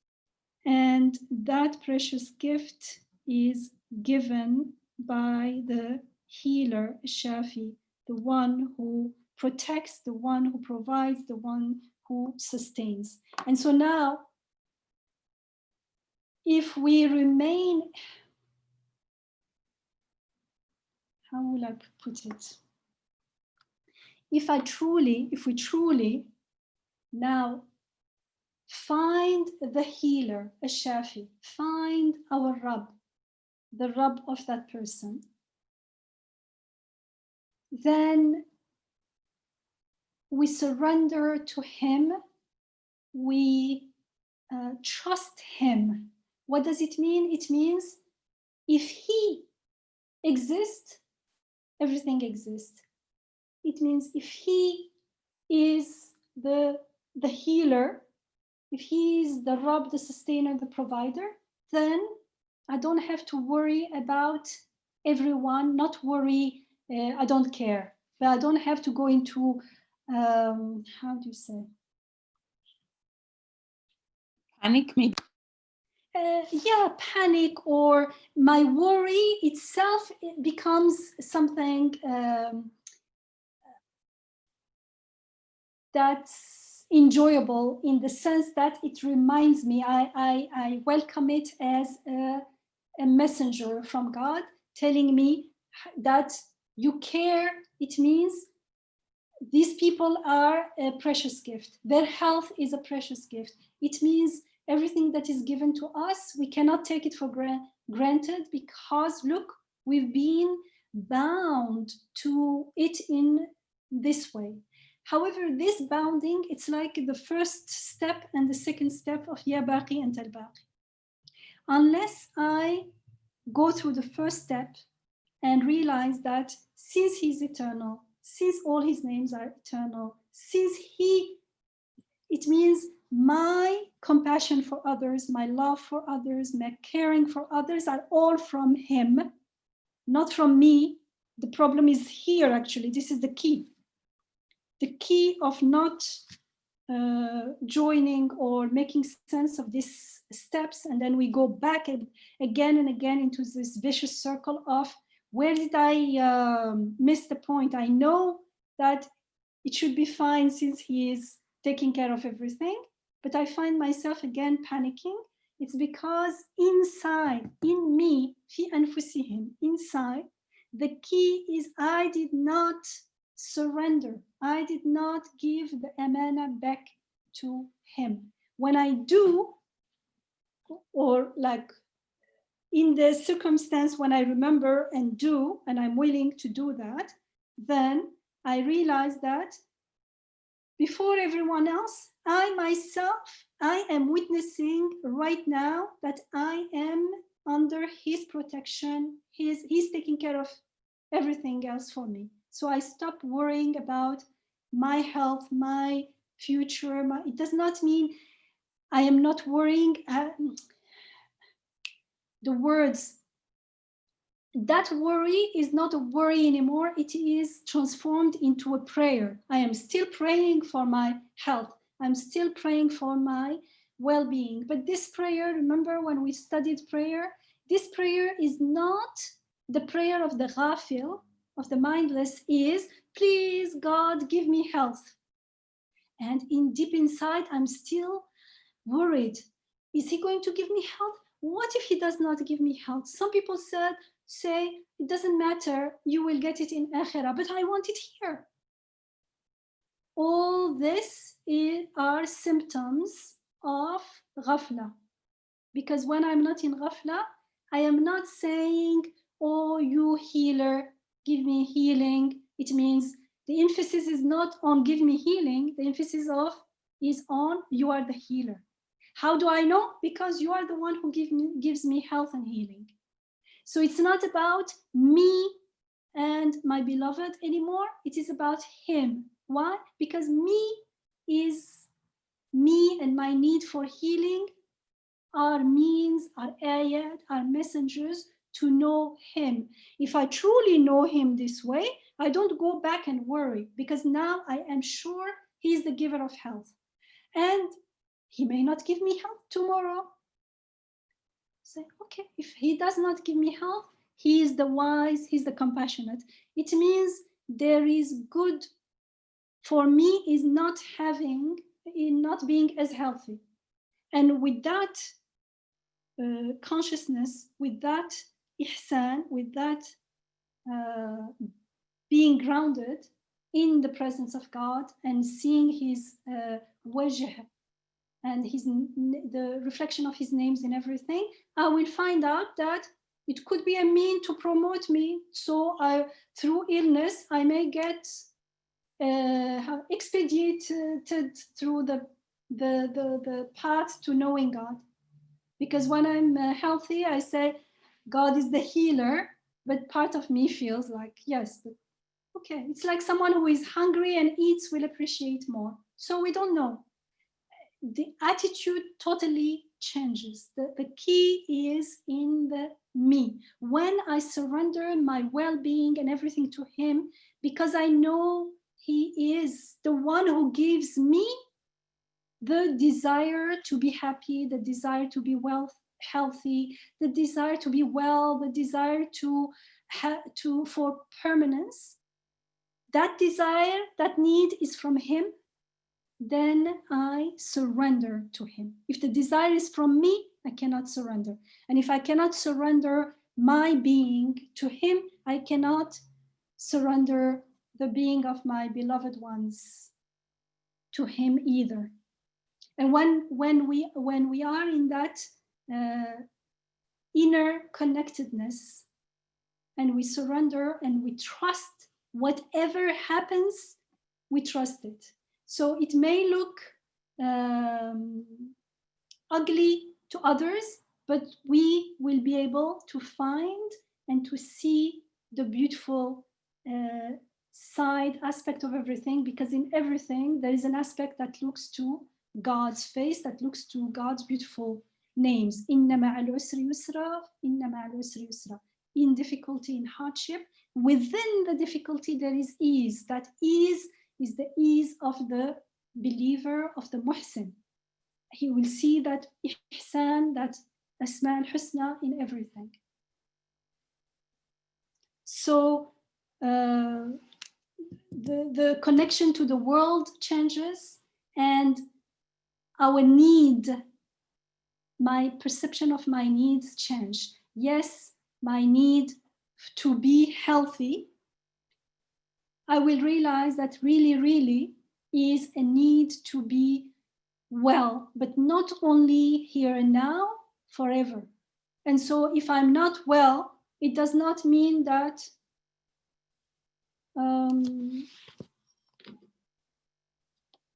And that precious gift is given by the healer, Shafi, the one who protects, the one who provides, the one who sustains. And so now, if we remain, how will I put it? If we truly now find the healer, a Shafi, find our Rabb, the Rabb of that person, then we surrender to him, we trust him. What does it mean? It means if he exists, everything exists. It means if he is the healer, if he is the Rabb, the sustainer, the provider, then I don't have to worry about everyone, not worry, I don't care. But I don't have to go into, how do you say? Panic, maybe. Yeah, panic, or my worry itself, it becomes something that's enjoyable, in the sense that it reminds me, I welcome it as a messenger from God telling me that you care. It means these people are a precious gift. Their health is a precious gift. It means everything that is given to us, we cannot take it for granted, because look, we've been bound to it in this way. However, this bounding, it's like the first step and the second step of Ya Baqi and Al-Baqi. Unless I go through the first step and realize that since he's eternal, since all his names are eternal, since it means my compassion for others, my love for others, my caring for others are all from him, not from me. The problem is here, actually. This is the key. The key of not joining or making sense of these steps, and then we go back again and again into this vicious circle of, where did I miss the point? I know that it should be fine since he is taking care of everything, but I find myself again panicking. It's because inside, in me, fi anfusihim, inside, the key is I did not surrender. I did not give the amana back to him. When I do, or like in the circumstance when I remember and do, and I'm willing to do that, then I realize that before everyone else, I myself, I am witnessing right now that I am under his protection. He's taking care of everything else for me. So I stopped worrying about my health, my future. It does not mean I am not worrying. The words, that worry is not a worry anymore. It is transformed into a prayer. I am still praying for my health. I'm still praying for my well-being. But this prayer, remember when we studied prayer, this prayer is not the prayer of the ghafil, of the mindless, is, please God, give me health. And deep inside, I'm still worried. Is he going to give me health? What if he does not give me health? Some people say, it doesn't matter, you will get it in akhirah, but I want it here. All this are symptoms of ghafla. Because when I'm not in ghafla, I am not saying, oh, you healer, give me healing. It means the emphasis is not on give me healing. The emphasis is on you are the healer. How do I know? Because you are the one who gives me health and healing. So it's not about me and my beloved anymore. It is about him. Why? Because me and my need for healing are means, are ayat, are messengers to know him. If I truly know him this way, I don't go back and worry, because now I am sure he is the giver of health. And he may not give me health tomorrow. Say, okay, if he does not give me health, he is the wise, he's the compassionate. It means there is good for me is not being as healthy. And with that consciousness, with that ihsan, with that being grounded in the presence of God and seeing his wajh and the reflection of his names in everything, I will find out that it could be a mean to promote me. So through illness, I may get expedited through the path to knowing God. Because when I'm healthy, I say, God is the healer, but part of me feels like, yes, but okay. It's like someone who is hungry and eats will appreciate more. So we don't know. The attitude totally changes. The key is in the me. When I surrender my well-being and everything to him, because I know he is the one who gives me the desire to be happy, the desire to be healthy, the desire to be well, the desire for permanence. That desire, that need is from him. Then I surrender to him. If the desire is from me, I cannot surrender. And if I cannot surrender my being to him, I cannot surrender the being of my beloved ones to him either. And when we are in that inner connectedness and we surrender and we trust whatever happens, we trust it. So it may look ugly to others, but we will be able to find and to see the beautiful side aspect of everything, because in everything there is an aspect that looks to God's face, that looks to God's beautiful names. Inna ma'al usri yusra, inna ma'al usri yusra. In difficulty, in hardship, within the difficulty there is ease. That ease is the ease of the believer, of the muhsin. He will see that ihsan, that asma al-husna in everything. So the connection to the world changes, and our need, my perception of my needs change. Yes, my need to be healthy, I will realize that really is a need to be well, but not only here and now, forever. And so if I'm not well, it does not mean that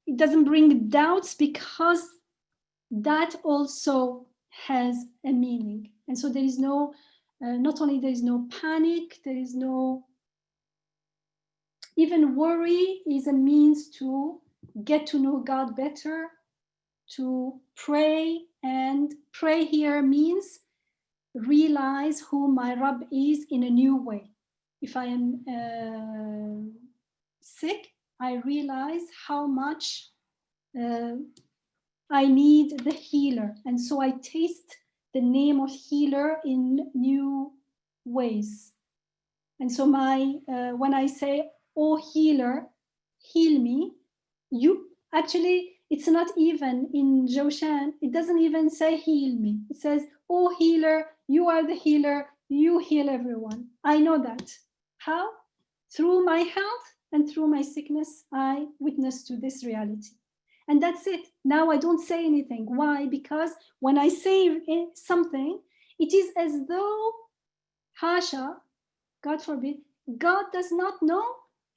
it doesn't bring doubts, because that also has a meaning. And so there is no, not only there is no panic, there is no, even worry is a means to get to know God better, to pray. And pray here means realize who my Rabb is in a new way. If I am sick, I realize how much I need the healer. And so I taste the name of healer in new ways. And so when I say, oh healer, heal me, you actually, it's not even in Joshan, it doesn't even say heal me. It says, oh healer, you are the healer, you heal everyone. I know that. How? Through my health and through my sickness, I witness to this reality. And that's it. Now I don't say anything. Why? Because when I say something, it is as though, Hasha, God forbid, God does not know,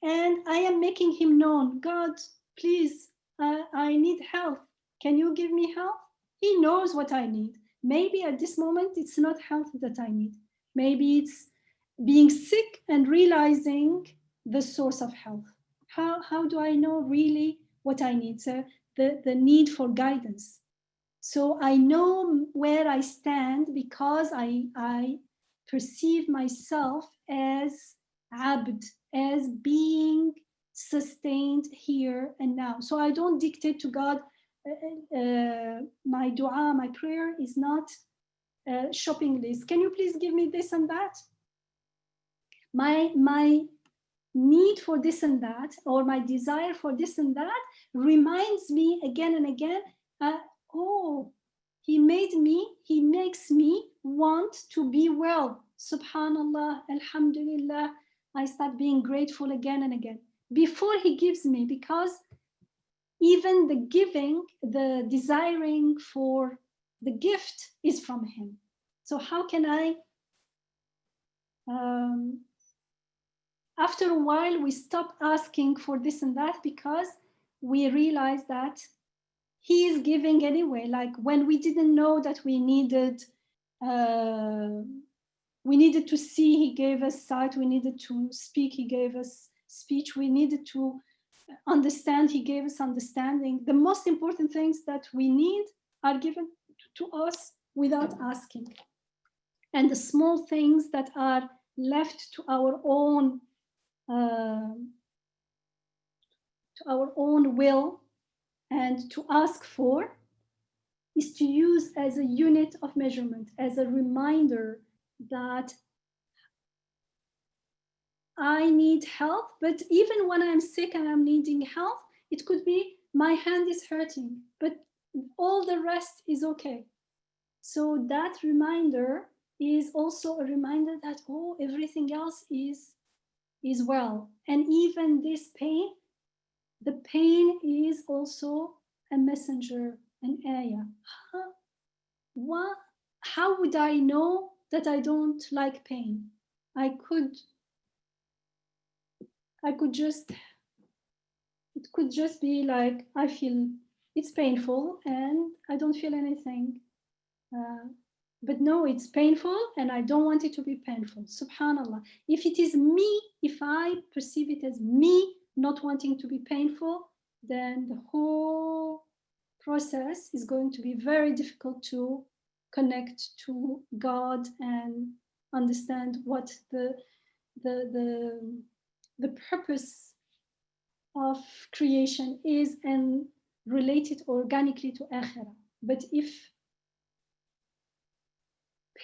and I am making him known. God, please, I need help. Can you give me help? He knows what I need. Maybe at this moment, it's not health that I need. Maybe it's being sick and realizing the source of health. How do I know really what I need? So the need for guidance. So I know where I stand because I perceive myself as abd, as being sustained here and now. So I don't dictate to God. My dua, my prayer is not a shopping list. Can you please give me this and that? My need for this and that, or my desire for this and that, reminds me again and again, oh, he made me, he makes me want to be well. Subhanallah, alhamdulillah. I start being grateful again and again before he gives me, because even the giving, the desiring for the gift is from him. So how can I, after a while, we stop asking for this and that because we realize that he is giving anyway. Like when we didn't know that we needed to see, he gave us sight. We needed to speak, he gave us speech. We needed to understand, he gave us understanding. The most important things that we need are given to us without asking. And the small things that are left to our own will and to ask for, is to use as a unit of measurement, as a reminder that I need help. But even when I'm sick and I'm needing help, it could be my hand is hurting, but all the rest is okay. So that reminder is also a reminder that, oh, everything else is well. And even this pain, the pain is also a messenger, an ayah. How would I know that I don't like pain? I could just, it could just be like, I feel it's painful and I don't feel anything. But no, it's painful and I don't want it to be painful. Subhanallah. If it is me, if I perceive it as me not wanting to be painful, then the whole process is going to be very difficult to connect to God and understand what the purpose of creation is and relate it organically to akhirah. But if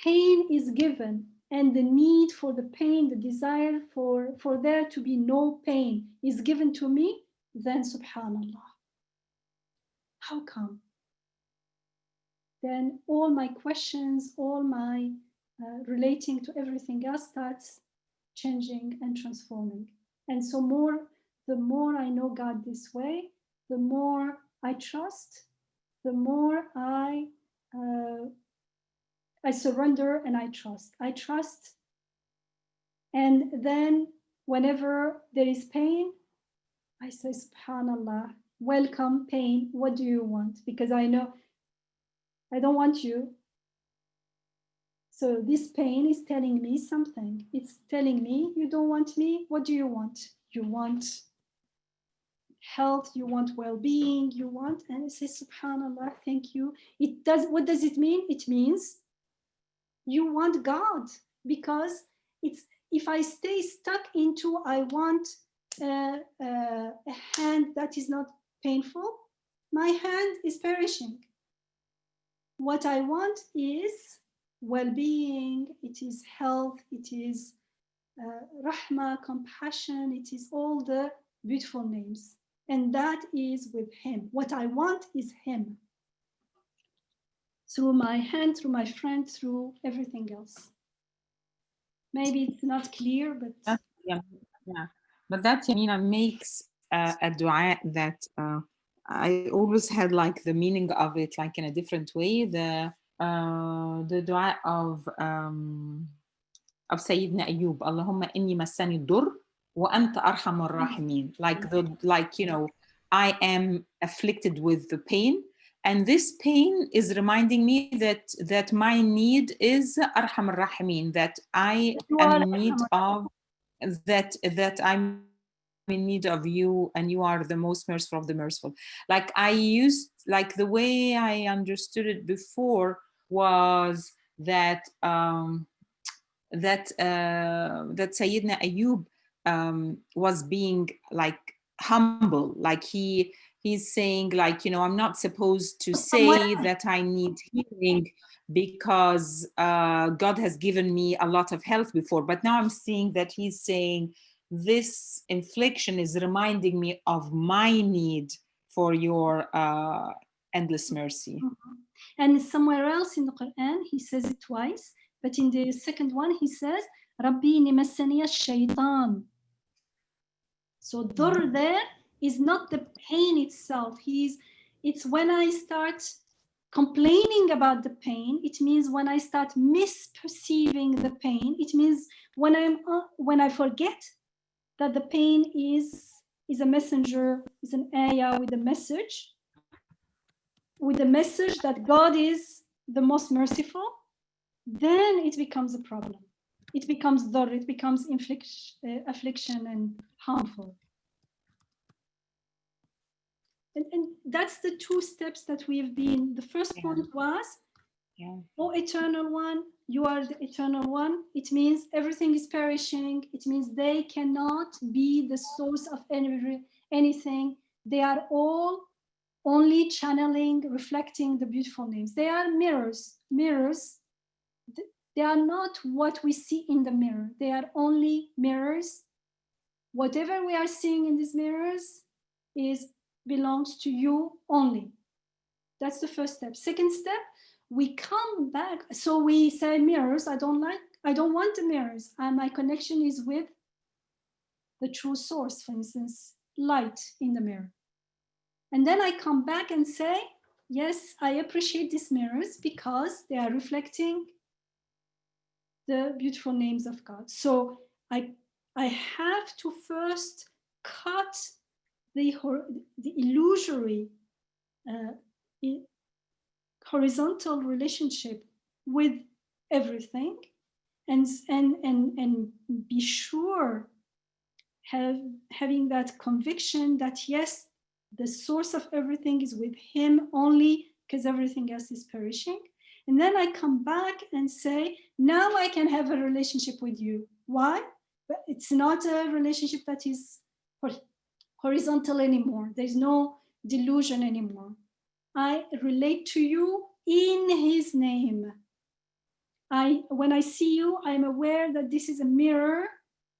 pain is given and the need for the pain, the desire for there to be no pain is given to me, then subhanallah, how come? Then all my questions, all my relating to everything else starts changing and transforming. And so the more I know God this way, the more I trust, the more I surrender and I trust. I trust. And then whenever there is pain, I say, subhanallah, welcome pain. What do you want? Because I know I don't want you So this pain is telling me something. It's telling me, you don't want me. What do you want? You want health, you want well-being, you want, and I say, subhanallah, thank you. It does, what does it mean? It means you want God, because it's, if I stay stuck into, I want a hand that is not painful, my hand is perishing. What I want is well-being, it is health, it is rahmah, compassion, it is all the beautiful names. And that is with him. What I want is him. Through my hand, through my friend, through everything else. Maybe it's not clear, but... Yeah. But that, Yamina, makes a dua that I always had like the meaning of it like in a different way. The dua of Sayyidina Ayub, Allahumma inni massani dur wa anta arhamar rahimin. Like, you know, I am afflicted with the pain, and this pain is reminding me that my need is arhamar rahimin, that I am in need of, that I'm in need of you, and you are the most merciful of the merciful. Like I used, like the way I understood it before was that that Sayyidina Ayub was being like humble, like he's saying, like, you know, I'm not supposed to say that I need healing because God has given me a lot of health before, but now I'm seeing that he's saying this infliction is reminding me of my need for your endless mercy. And somewhere else in the Quran, he says it twice, but in the second one, he says, Rabbi inni massaniya shaitan. So dur there is not the pain itself. It's when I start complaining about the pain. It means when I start misperceiving the pain. It means when I forget that the pain is a messenger, is an ayah with a message that God is the most merciful, then it becomes a problem. It becomes dur, it becomes affliction and harmful. And that's the two steps that we have been. The first point was, oh, eternal one, you are the eternal one. It means everything is perishing. It means they cannot be the source of anything. They are all only channeling, reflecting the beautiful names. They are mirrors. They are not what we see in the mirror. They are only mirrors. Whatever we are seeing in these mirrors belongs to you only. That's the first step. Second step, we come back. So we say mirrors, I don't want the mirrors. My connection is with the true source, for instance, light in the mirror. And then I come back and say, yes, I appreciate these mirrors because they are reflecting the beautiful names of God. So I have to first cut the illusory horizontal relationship with everything, and be sure having that conviction that yes, the source of everything is with him only, because everything else is perishing. And then I come back and say, now I can have a relationship with you. Why? But it's not a relationship that is horizontal anymore. There's no delusion anymore. I relate to you in his name. When I see you, I'm aware that this is a mirror.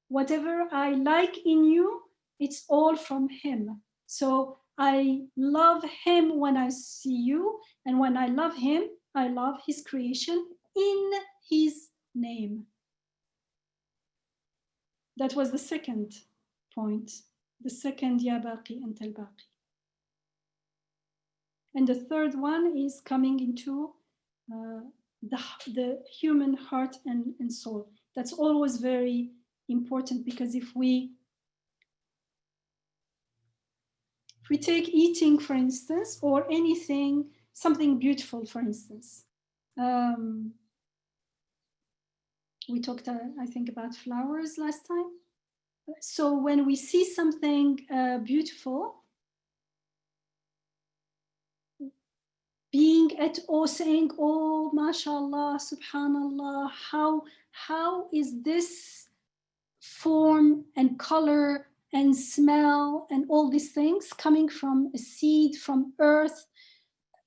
Whatever I like in you, it's all from him. So I love him when I see you, and when I love him, I love his creation in his name. That was the second point, the second Al-Baqi and Al-Baqi. And the third one is coming into the human heart and soul. That's always very important, because if we take eating, for instance, or anything, something beautiful, for instance, We talked, I think, about flowers last time. So when we see something beautiful, being at awe, saying, oh, mashallah, subhanallah, how is this form and color and smell and all these things coming from a seed, from earth?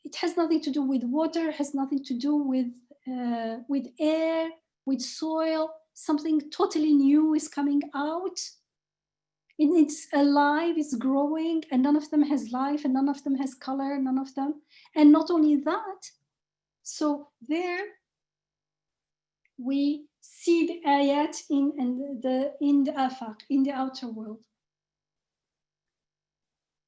It has nothing to do with water, has nothing to do with air, with soil. Something totally new is coming out. It's alive, it's growing, and none of them has life, and none of them has color, none of them. And not only that, so there we see the ayat in the afaq, in the outer world.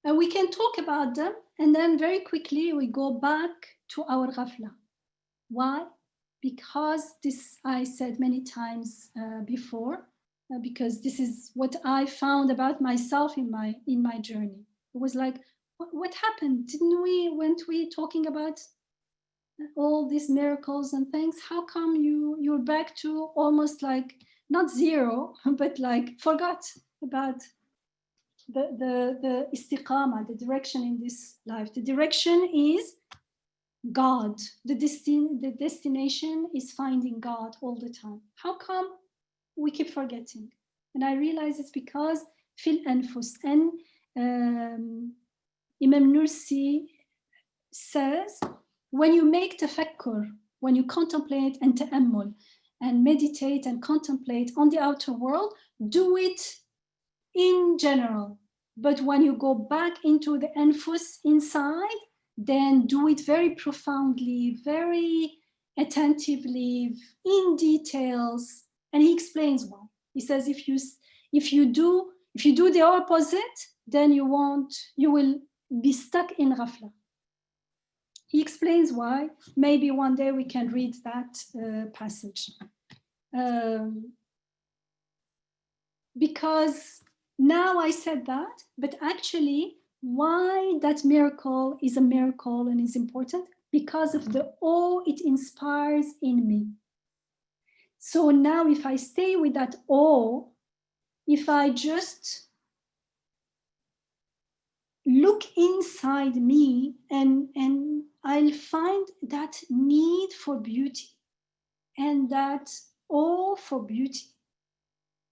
And we can talk about them, and then very quickly we go back to our ghafla. Why? Because this, I said many times before, because this is what I found about myself in my journey. It was like, what happened? Weren't we talking about all these miracles and things? How come you're back to almost like not zero, but like forgot about the istiqama, the direction in this life? The direction is God. The destination is finding God all the time. How come we keep forgetting? And I realize it's because fil anfus. And Imam Nursi says, when you make tafakkur, when you contemplate and ta'ammul and meditate and contemplate on the outer world, do it in general. But when you go back into the anfus inside, then do it very profoundly, very attentively, in details. And he explains why. He says, if you do the opposite, then you will be stuck in ghafla. He explains why. Maybe one day we can read that passage. Because now I said that, but actually why that miracle is a miracle and is important? Because of the awe it inspires in me. So now if I stay with that awe, if I just look inside me and I'll find that need for beauty and that awe for beauty.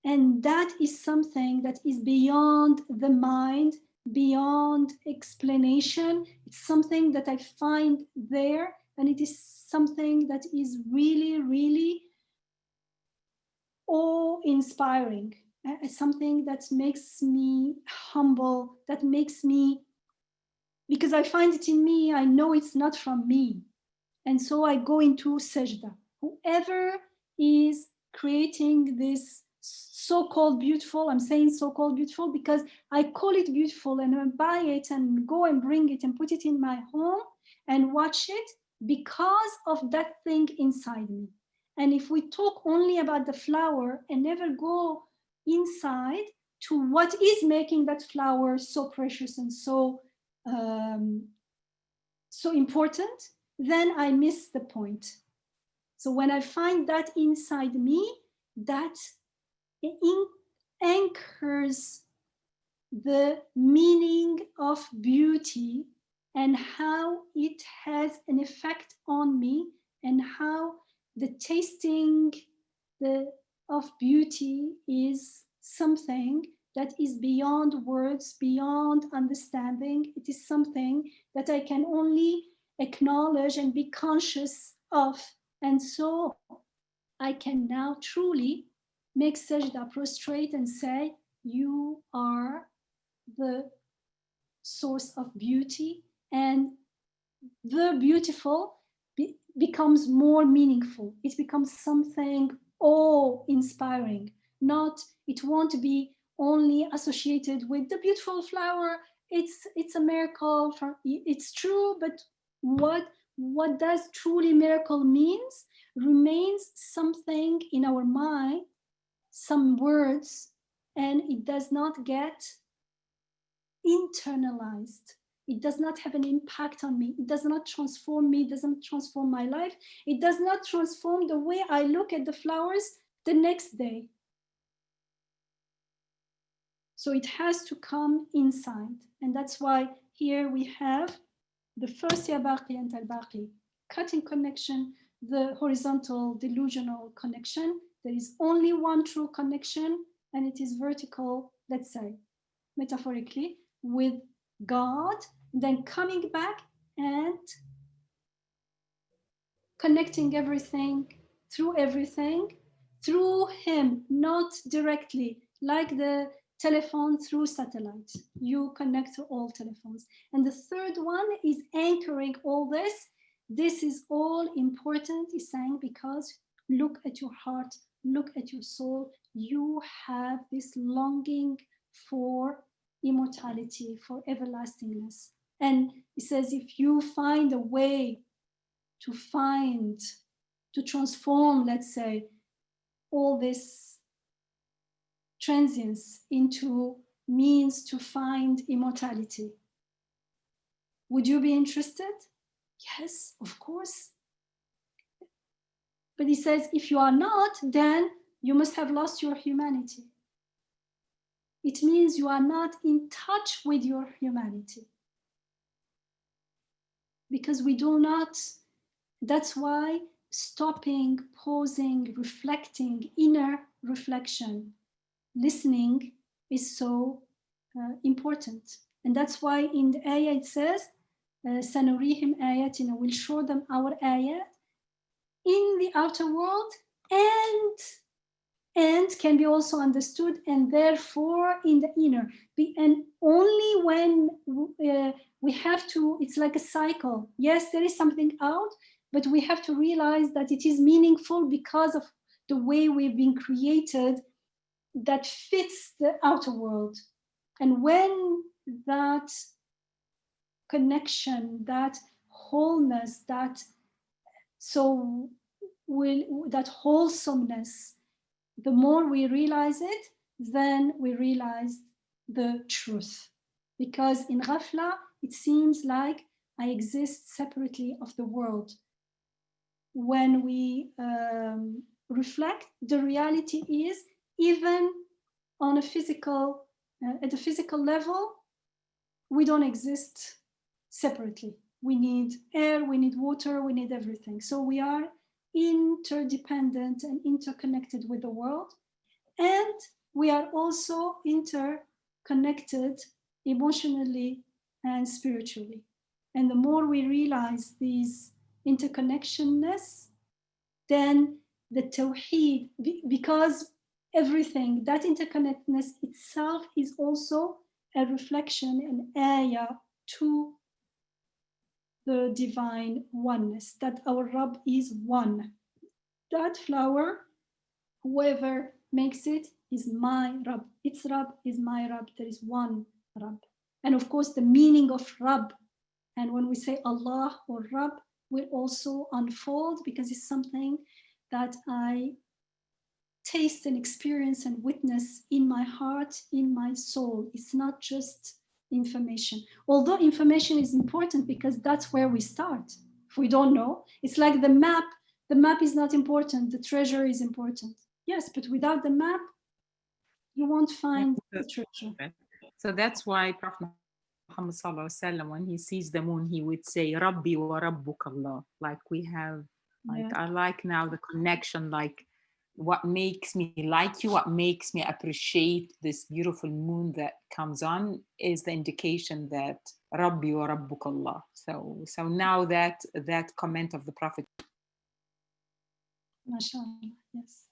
And that is something that is beyond the mind, beyond explanation. It's something that I find there, and it is something that is really, really awe-inspiring. Something that makes me humble, that makes me, because I find it in me, I know it's not from me. And so I go into sajda. Whoever is creating this so-called beautiful, I'm saying so-called beautiful because I call it beautiful, and I buy it and go and bring it and put it in my home and watch it because of that thing inside me. And if we talk only about the flower and never go inside to what is making that flower so precious and so important, then I miss the point. So when I find that inside me, that anchors the meaning of beauty and how it has an effect on me, and how the tasting of beauty is something that is beyond words, beyond understanding. It is something that I can only acknowledge and be conscious of. And so I can now truly make sajda, prostrate and say, you are the source of beauty, and the beautiful becomes more meaningful. It becomes something awe-inspiring. It won't be only associated with the beautiful flower. It's a miracle. It's true, but what does truly miracle means remains something in our mind, some words, and it does not get internalized. It does not have an impact on me. It does not transform me. It doesn't transform my life. It does not transform the way I look at the flowers the next day. So it has to come inside. And that's why here we have the first Yabaqi and Al-Baqi, cutting connection, the horizontal delusional connection. There is only one true connection, and it is vertical, let's say, metaphorically, with God, then coming back and connecting everything through him, not directly, like the telephone through satellite. You connect to all telephones. And the third one is anchoring all this. This is all important, is saying, because look at your heart, look at your soul. You have this longing for immortality, for everlastingness. And he says, if you find a way to transform, let's say, all this transience into means to find immortality, would you be interested? Yes, of course. But he says, if you are not, then you must have lost your humanity. It means you are not in touch with your humanity. Because we do not, that's why stopping, pausing, reflecting, inner reflection, listening is so important. And that's why in the ayah it says, سَنُرِيهِمْ آيَاتِنَا, we'll show them our ayat in the outer world, and can be also understood, and therefore in the inner. And only when we have to, it's like a cycle. Yes, there is something out, but we have to realize that it is meaningful because of the way we've been created that fits the outer world. And when that connection, that wholeness, that wholesomeness, the more we realize it, then we realize the truth. Because in ghafla, it seems like I exist separately of the world. When we reflect, the reality is, even on a physical, at a physical level, we don't exist separately. We need air, we need water, we need everything. So we are interdependent and interconnected with the world. And we are also interconnected emotionally and spiritually. And the more we realize these interconnectionness, then the tawheed, because everything, that interconnectedness itself is also a reflection, an ayah to the divine oneness, that our Rabb is one. That flower, whoever makes it, is my Rabb. Its Rabb is my Rabb. There is one Rabb. And of course, the meaning of Rabb, and when we say Allah or Rabb, will also unfold, because it's something that I taste and experience and witness in my heart, in my soul. It's not just information. Although information is important, because that's where we start. If we don't know, it's like the map is not important, the treasure is important. Yes, but without the map, you won't find the treasure. So that's why Prophet Muhammad Sallallahu Alaihi Wasallam, when he sees the moon, he would say, Rabbi wa Rabbuk Allah. Like we have, like, yeah. I like now the connection, like what makes me like you, what makes me appreciate this beautiful moon that comes on is the indication that Rabbi wa Rabbuk Allah. So now that comment of the Prophet. MashaAllah, yes.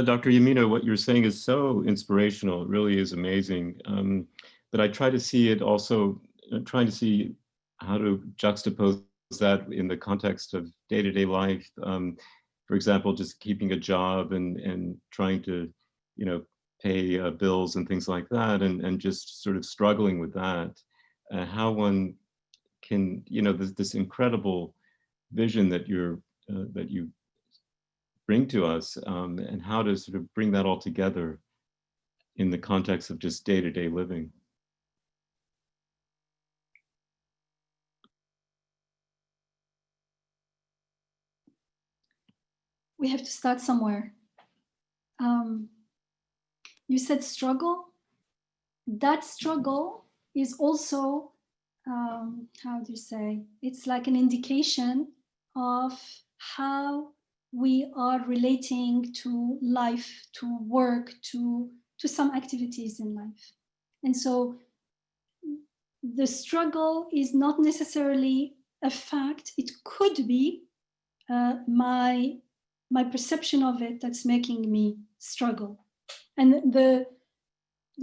Dr. Yamina, what you're saying is so inspirational. It really is amazing. But I try to see it also, trying to see how to juxtapose that in the context of day-to-day life. For example, just keeping a job and trying to, pay bills and things like that, and just sort of struggling with that. How one can, this incredible vision that that you bring to us, and how to sort of bring that all together in the context of just day-to-day living. We have to start somewhere. You said struggle. That struggle is also, how do you say, it's like an indication of how we are relating to life, to work, to some activities in life. And so the struggle is not necessarily a fact. It could be my perception of it that's making me struggle. And the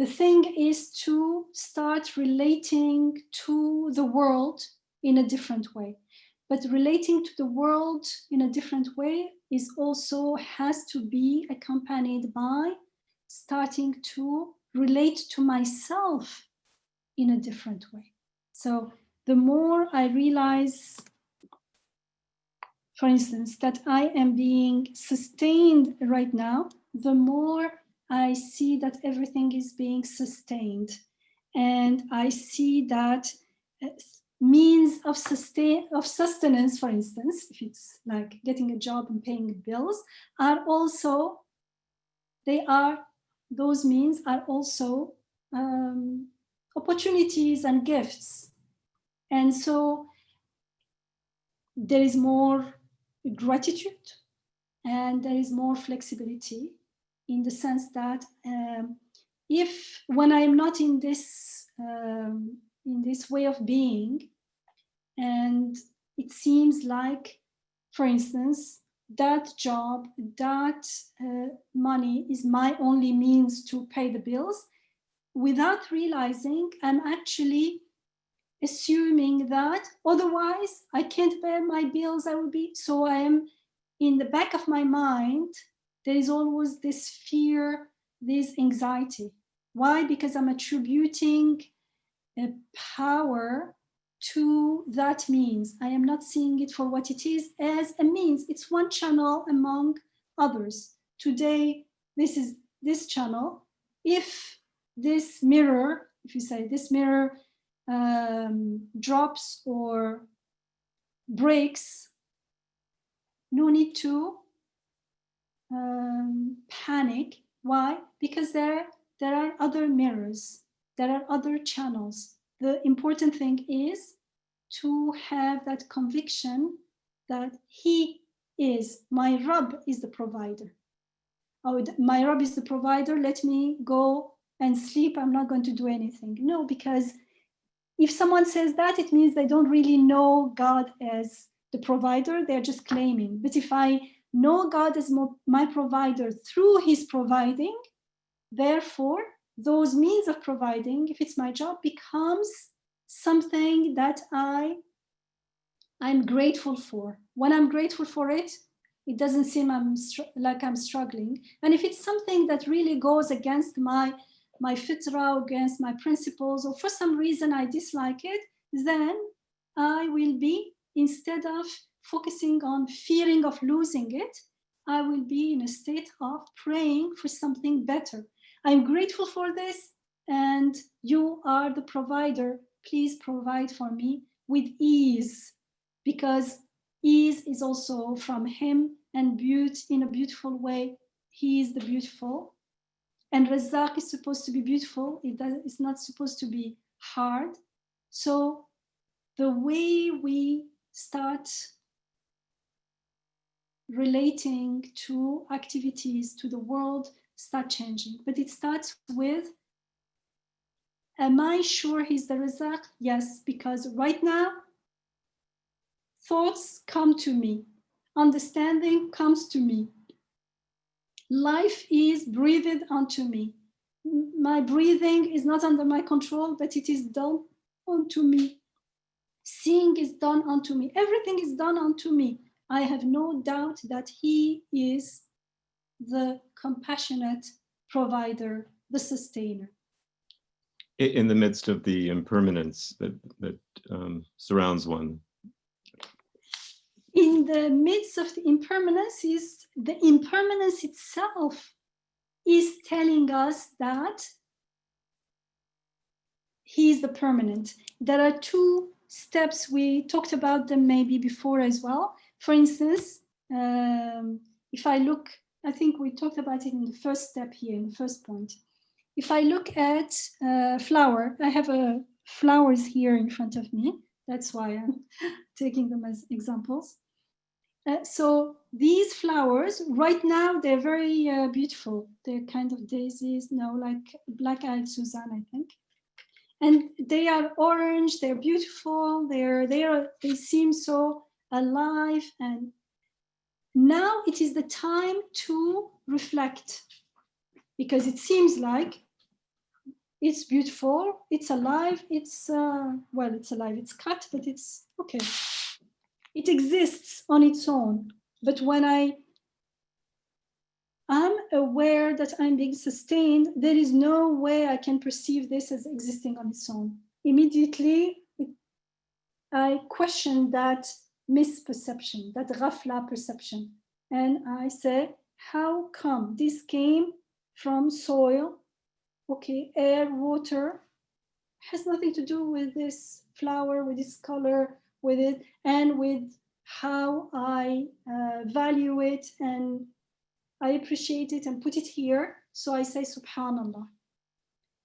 thing is to start relating to the world in a different way. But relating to the world in a different way is also has to be accompanied by starting to relate to myself in a different way. So the more I realize, for instance, that I am being sustained right now, the more I see that everything is being sustained. And I see that means of sustenance, for instance, if it's like getting a job and paying bills, are also, those means are also opportunities and gifts. And so there is more gratitude and there is more flexibility in the sense that if when I am not in this way of being, and it seems like, for instance, that job, that money is my only means to pay the bills, without realizing, I'm actually assuming that otherwise I can't pay my bills, I will be, so I am in the back of my mind, there is always this fear, this anxiety. Why? Because I'm attributing a power to that means. I am not seeing it for what it is, as a means. It's one channel among others. Today, this is this channel. If this mirror, if you say this mirror drops or breaks, no need to panic. Why? Because there are other mirrors, there are other channels. The important thing is to have that conviction that He is, my Rabb is the provider. Oh, my Rabb is the provider, let me go and sleep, I'm not going to do anything. No, because if someone says that, it means they don't really know God as the provider, they're just claiming. But if I know God as my provider through His providing, therefore, those means of providing, if it's my job, becomes something that I'm grateful for. When I'm grateful for it, it doesn't seem like I'm struggling. And if it's something that really goes against my fitrah, against my principles, or for some reason I dislike it, then I will be, instead of focusing on fearing of losing it, I will be in a state of praying for something better. I'm grateful for this, and you are the provider. Please provide for me with ease, because ease is also from Him, and beauty in a beautiful way. He is the beautiful. And Razak is supposed to be beautiful. It's not supposed to be hard. So the way we start relating to activities, to the world, start changing. But it starts with, am I sure He's the Razak? Yes, because right now, thoughts come to me. Understanding comes to me. Life is breathed onto me. My breathing is not under my control, but it is done onto me. Seeing is done unto me. Everything is done unto me. I have no doubt that He is the compassionate provider, the sustainer. In the midst of the impermanence that surrounds one. In the midst of the impermanence is the impermanence itself. is telling us that he is the permanent. There are two steps, we talked about them maybe before as well. For instance, if I look, I think we talked about it in the first step here, in the first point. If I look at flower, I have flowers here in front of me. That's why I'm taking them as examples. So these flowers, right now, they're very beautiful. They're kind of daisies, no, like black-eyed Suzanne, I think. And they are orange, they're beautiful, they seem so alive. And now it is the time to reflect, because it seems like it's beautiful, it's alive, it's, well, it's alive, it's cut, but it's okay. It exists on its own. But when I'm aware that I'm being sustained, there is no way I can perceive this as existing on its own. Immediately, I question that misperception, that ghafla perception. And I say, how come this came from soil, okay, air, water, has nothing to do with this flower, with its color, with it, and with how I value it and I appreciate it and put it here. So I say, Subhanallah.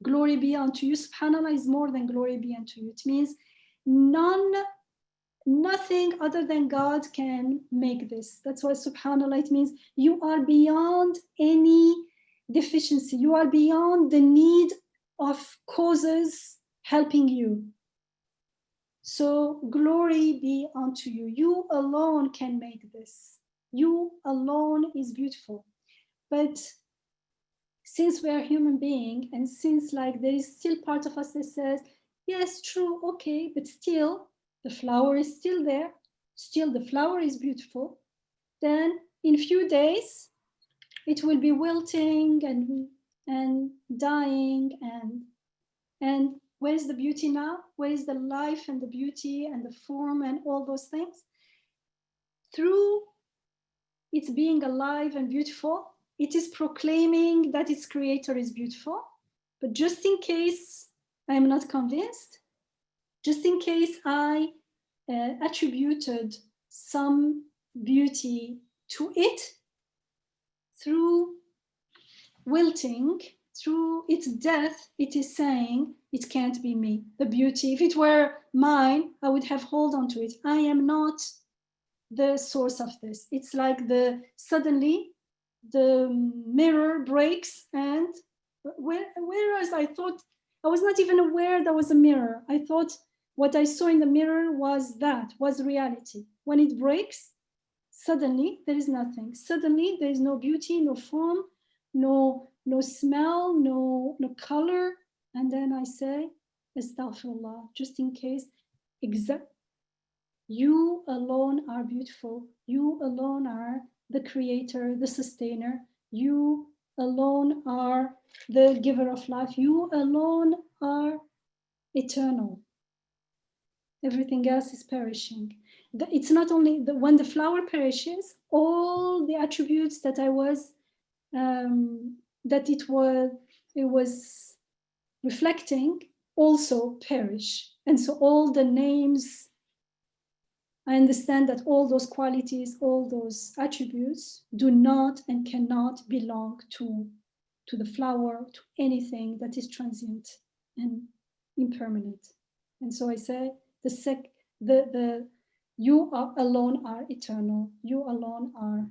Glory be unto you. Subhanallah is more than glory be unto you. It means nothing other than God can make this. That's why Subhanallah, it means you are beyond any deficiency. You are beyond the need of causes helping you. So glory be unto you. You alone can make this. You alone is beautiful. But since we are human being, and since like there is still part of us that says, yes, true, okay, but still the flower is still there, still the flower is beautiful, then in few days it will be wilting and dying, and where's the beauty now? Where is the life and the beauty and the form and all those things? Through its being alive and beautiful, it is proclaiming that its creator is beautiful. But just in case I am not convinced, just in case I attributed some beauty to it, through wilting, through its death, it is saying it can't be me. The beauty, if it were mine, I would have hold on to it. I am not the source of this. It's like suddenly the mirror breaks, and whereas I thought, I was not even aware there was a mirror. I thought what I saw in the mirror was reality. When it breaks, suddenly there is nothing. Suddenly there is no beauty, no form, no smell, no color. And then I say, Astaghfirullah, just in case, you alone are beautiful. You alone are the creator, the sustainer. You alone are the giver of life. You alone are eternal. Everything else is perishing. It's not only when the flower perishes, all the attributes that I was, that it was reflecting also perish. And so all the names, I understand that all those qualities, all those attributes do not and cannot belong to the flower, to anything that is transient and impermanent. And so I say, you alone are eternal. You alone are.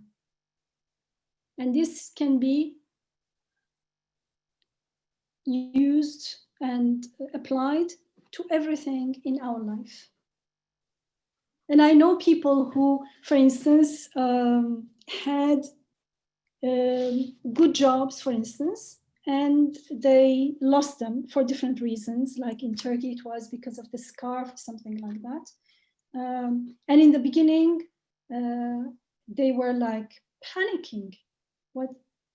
And this can be used and applied to everything in our life. And I know people who, for instance, had good jobs, for instance, and they lost them for different reasons. Like in Turkey, it was because of the scarf, something like that. And in the beginning, they were like panicking.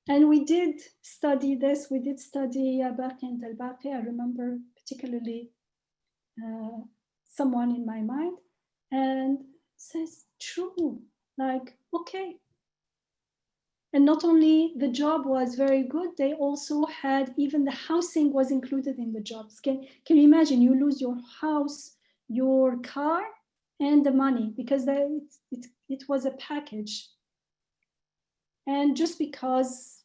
And we did study this. We did study Al-Baqi and Al-Baqi. I remember particularly someone in my mind, and says, true, like, okay, And not only the job was very good, they also had, even the housing was included in the jobs. Can you imagine, you lose your house, your car, and the money, because it was a package. And just because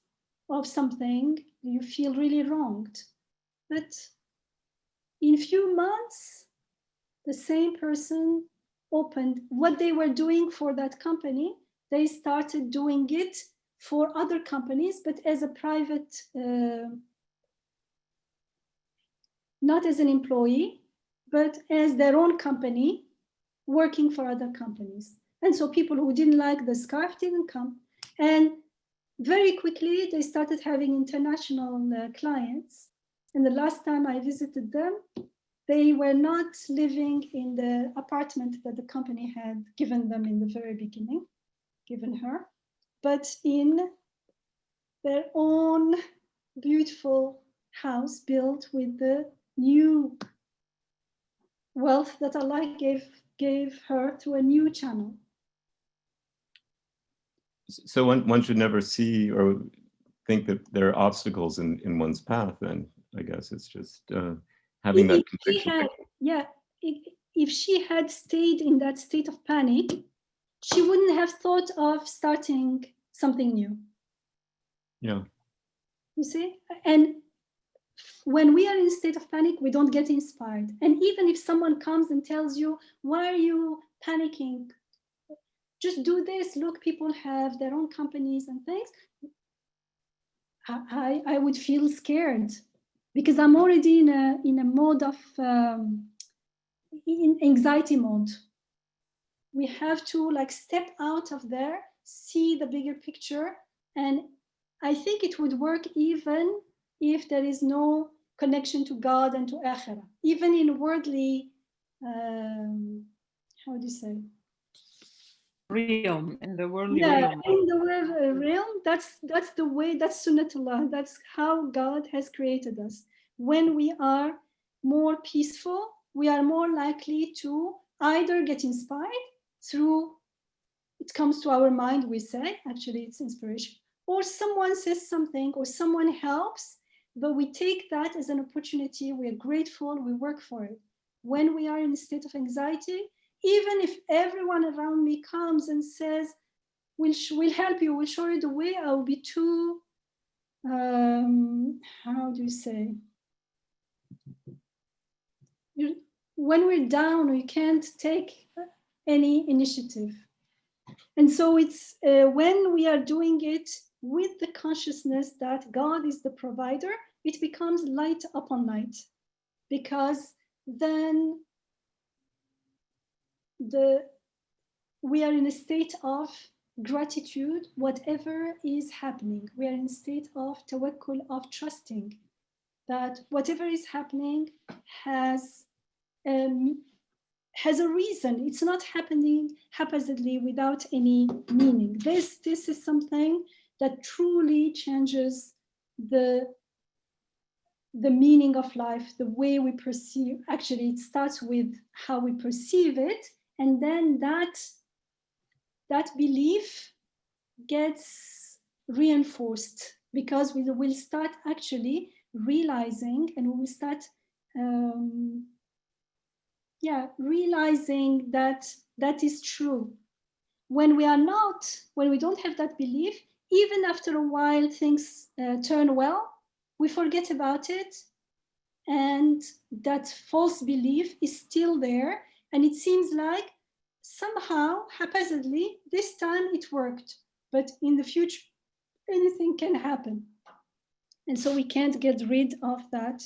of something, you feel really wronged. But in a few months, the same person opened what they were doing for that company. They started doing it for other companies, but as a private, not as an employee, but as their own company, working for other companies. And so people who didn't like the scarf didn't come. And very quickly, they started having international clients. And the last time I visited them, they were not living in the apartment that the company had given them in the very beginning, given her, but in their own beautiful house built with the new wealth that Allah gave her through a new channel. So one should never see or think that there are obstacles in one's path, then I guess it's just having that conviction. If she had stayed in that state of panic, she wouldn't have thought of starting something new. Yeah. You see? And when we are in a state of panic, we don't get inspired. And even if someone comes and tells you, why are you panicking? Just do this. Look, people have their own companies and things. I would feel scared because I'm already in a mode of in anxiety mode. We have to like step out of there, see the bigger picture. And I think it would work even if there is no connection to God and to Akhirah, even in worldly, how do you say? Realm, in the worldly realm. In the world realm, that's the way, that's Sunnatullah, that's how God has created us. When we are more peaceful, we are more likely to either get inspired through, it comes to our mind, we say, actually it's inspiration, or someone says something, or someone helps, but we take that as an opportunity, we are grateful, we work for it. When we are in a state of anxiety, even if everyone around me comes and says, we'll help you, we'll show you the way, I'll be too, how do you say? When we're down, we can't take any initiative. And so it's when we are doing it with the consciousness that God is the provider, it becomes light upon light, because then we are in a state of gratitude, whatever is happening. We are in a state of tawakkul, of trusting that whatever is happening has a reason. It's not happening haphazardly without any meaning. This is something that truly changes the meaning of life, the way we perceive. Actually, it starts with how we perceive it, and then that belief gets reinforced, because we will start actually realizing, and we will start realizing that is true. When we don't have that belief, even after a while things turn well, we forget about it, and that false belief is still there, and it seems like somehow haphazardly this time it worked, but in the future anything can happen. And so we can't get rid of that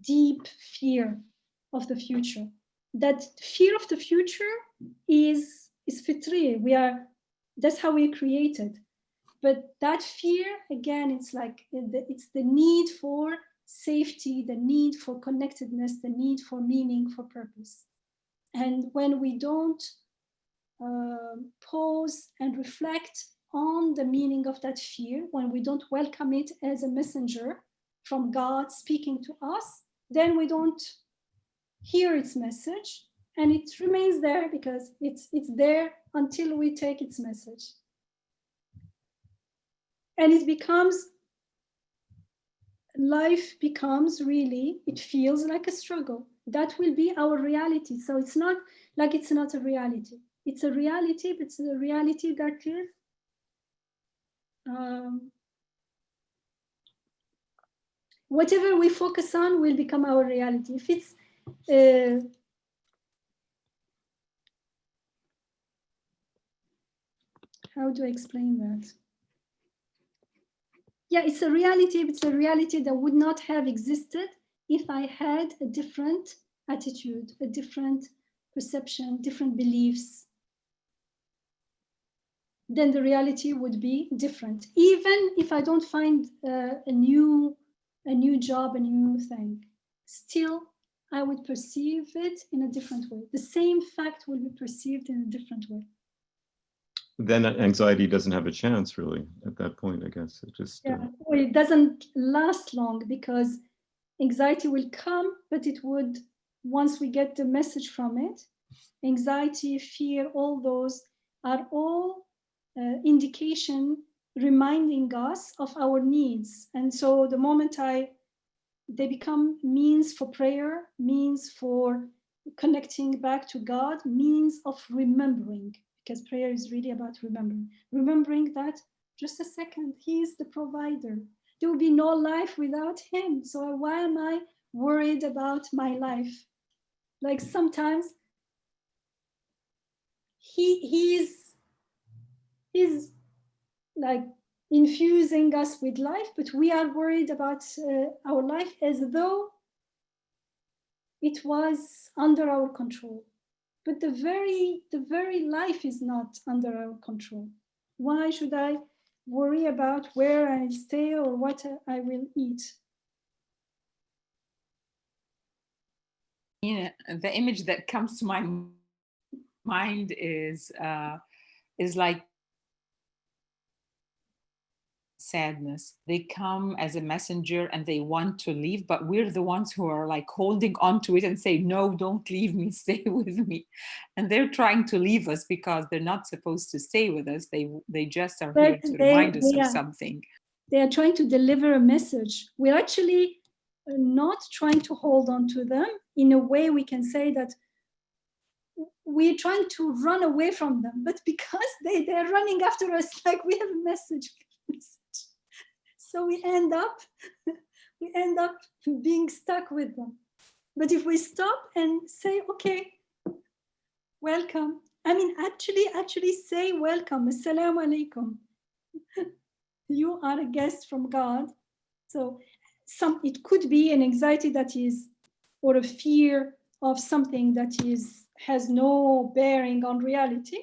deep fear of the future. That fear of the future is fitri. That's how we're created. But that fear, again, it's the need for safety, the need for connectedness, the need for meaning, for purpose. And when we don't pause and reflect on the meaning of that fear, when we don't welcome it as a messenger from God speaking to us, then we don't hear its message, and it remains there because it's there until we take its message. And it becomes, life becomes really, it feels like a struggle. That will be our reality. So it's not like it's not a reality. It's a reality, but it's a reality that is whatever we focus on will become our reality. If it's how do I explain that? Yeah, it's a reality. It's a reality that would not have existed if I had a different attitude, a different perception, different beliefs. Then the reality would be different. Even if I don't find a new job, a new thing, still I would perceive it in a different way. The same fact will be perceived in a different way. Then anxiety doesn't have a chance really at that point, I guess. It just well, it doesn't last long, because anxiety will come, but it would, once we get the message from it, anxiety, fear, all those are all indication reminding us of our needs. And so the moment they become means for prayer, means for connecting back to God, means of remembering, because prayer is really about remembering that, just a second, he is the provider. There will be no life without him. So why am I worried about my life? Like sometimes he's like infusing us with life, but we are worried about our life as though it was under our control. But the very life is not under our control. Why should I worry about where I stay or what I will eat? Yeah, the image that comes to my mind is like sadness. They come as a messenger and they want to leave, but we're the ones who are like holding on to it and say, no, don't leave me, stay with me. And they're trying to leave us because they're not supposed to stay with us. They just are here to remind us of something. They are trying to deliver a message. We're actually not trying to hold on to them. In a way, we can say that we're trying to run away from them, but because they're running after us, like we have a message. So we end up being stuck with them. But if we stop and say, okay, welcome. I mean, actually say welcome. Assalamu alaikum. You are a guest from God. So it could be an anxiety that is, or a fear of something that has no bearing on reality.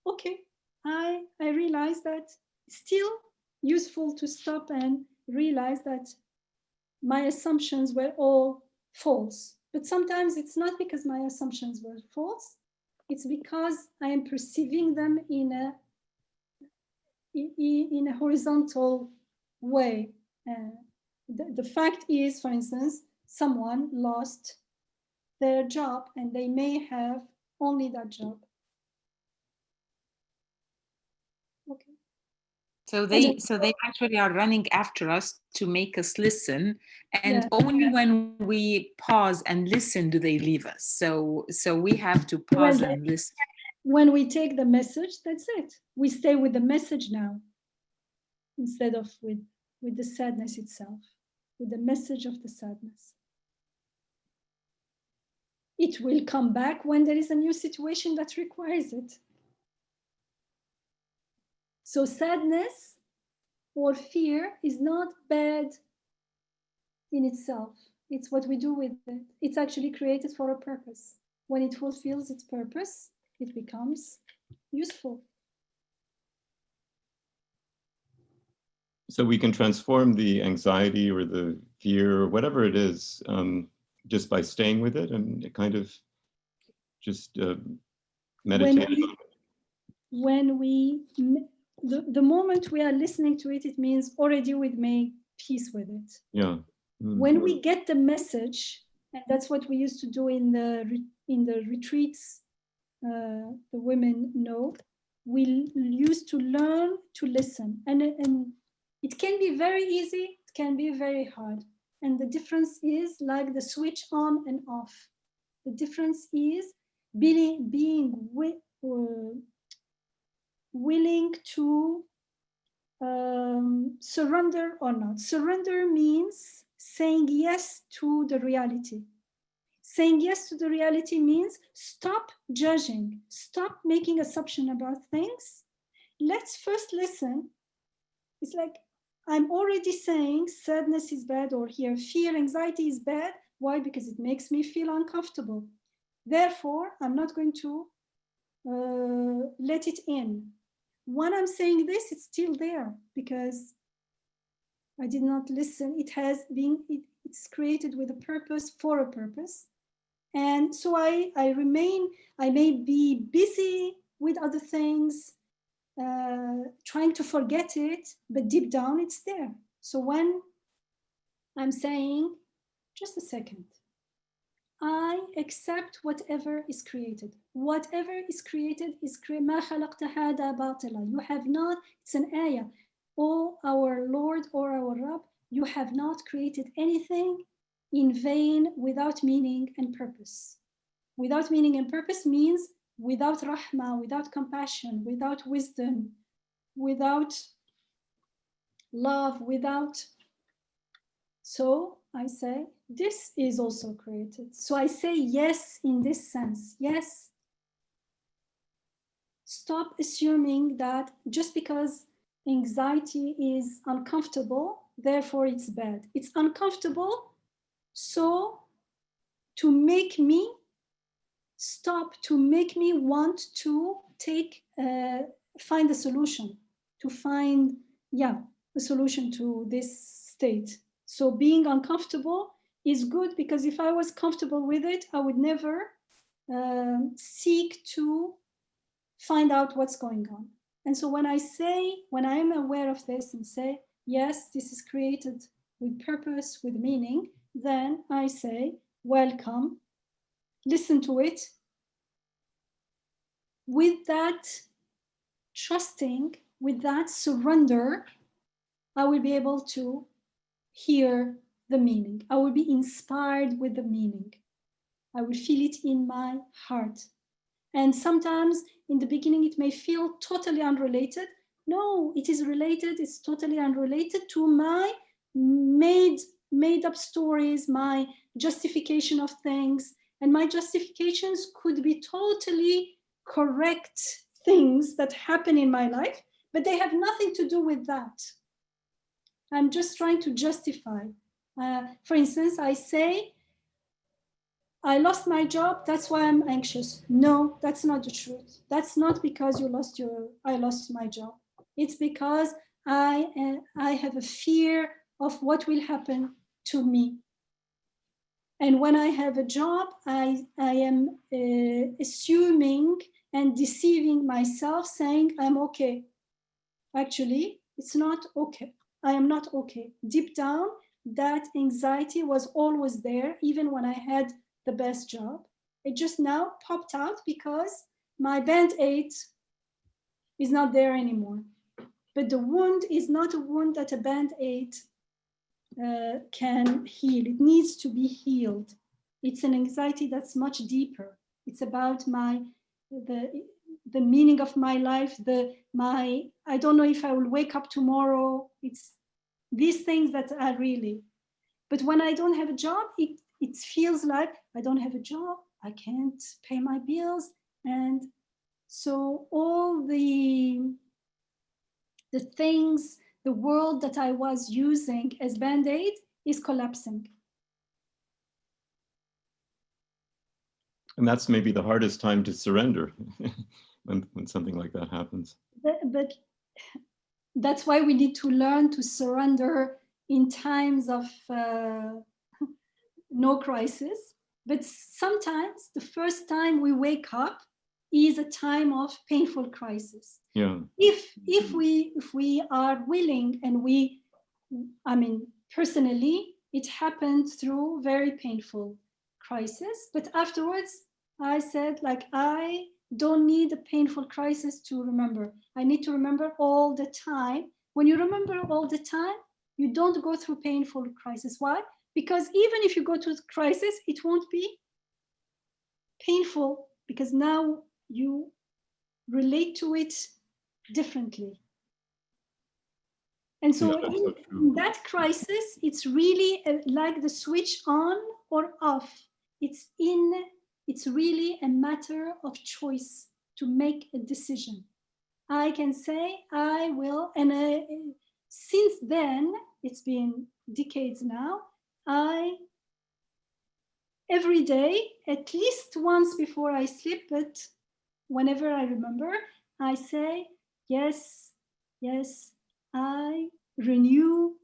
Okay, I realize that still useful to stop and realize that my assumptions were all false. But sometimes it's not because my assumptions were false. It's because I am perceiving them in a horizontal way. The fact is, for instance, someone lost their job and they may have only that job. Okay. So they actually are running after us to make us listen, and only when we pause and listen do they leave us. So we have to pause and listen. When we take the message, that's it. We stay with the message now, instead of with the sadness itself, with the message of the sadness. It will come back when there is a new situation that requires it. So sadness or fear is not bad in itself. It's what we do with it. It's actually created for a purpose. When it fulfills its purpose, it becomes useful. So we can transform the anxiety or the fear or whatever it is just by staying with it and kind of just meditating. The moment we are listening to it, it means already we've made peace with it. Yeah. When we get the message, and that's what we used to do in the retreats, the women know, we used to learn to listen. And It can be very easy, it can be very hard. And the difference is like the switch on and off. The difference is being willing to surrender or not. Surrender means saying yes to the reality. Saying yes to the reality means stop judging, stop making assumption about things. Let's first listen. It's like, I'm already saying sadness is bad, or here fear, anxiety is bad. Why? Because it makes me feel uncomfortable. Therefore, I'm not going to let it in. When I'm saying this, it's still there because I did not listen. It has been, it's created with a purpose, for a purpose. And so I may be busy with other things, trying to forget it, but deep down it's there. So when I'm saying, just a second, I accept whatever is created. Whatever is created is ما خلقت هذا باطلا. You have not, it's an ayah. Oh, our Lord or our Rabb, you have not created anything in vain, without meaning and purpose. Without meaning and purpose means without rahmah, without compassion, without wisdom, without love, without. So I say, this is also created. So I say yes in this sense. Yes. Stop assuming that just because anxiety is uncomfortable, therefore it's bad. It's uncomfortable, so to make me stop, to make me want to find a solution, to find, a solution to this state. So being uncomfortable is good, because if I was comfortable with it, I would never seek to find out what's going on. And so when I am aware of this and say, yes, this is created with purpose, with meaning, then I say, welcome, listen to it. With that trusting, with that surrender, I will be able to hear the meaning. I will be inspired with the meaning. I will feel it in my heart. And sometimes in the beginning, it may feel totally unrelated. No, it is related. It's totally unrelated to my made up stories, my justification of things. And my justifications could be totally correct things that happen in my life, but they have nothing to do with that. I'm just trying to justify. For instance, I say, I lost my job, that's why I'm anxious. No, that's not the truth. That's not because I lost my job. It's because I have a fear of what will happen to me. And when I have a job, I am assuming and deceiving myself, saying I'm okay. Actually, it's not okay. I am not okay. Deep down, that anxiety was always there, even when I had the best job. It just now popped out because my Band-Aid is not there anymore. But the wound is not a wound that a Band-Aid can heal. It needs to be healed. It's an anxiety that's much deeper. It's about the meaning of my life, I don't know if I will wake up tomorrow. It's these things that are really. But when I don't have a job, it feels like I don't have a job, I can't pay my bills. And so all the things, the world that I was using as Band-Aid is collapsing. And that's maybe the hardest time to surrender when something like that happens. But that's why we need to learn to surrender in times of no crisis. But sometimes the first time we wake up is a time of painful crisis. Yeah. If we are willing, and personally, it happened through very painful crisis. But afterwards, I said, I don't need a painful crisis to remember. I need to remember all the time When you remember all the time, you don't go through painful crisis. Why? Because even if you go to crisis, it won't be painful because now you relate to it differently. And so, Yeah, in that crisis, it's really like the switch on or off. It's really a matter of choice to make a decision. I can say I will, and since then, it's been decades now, every day, at least once before I sleep, but whenever I remember, I say, yes, yes, I renew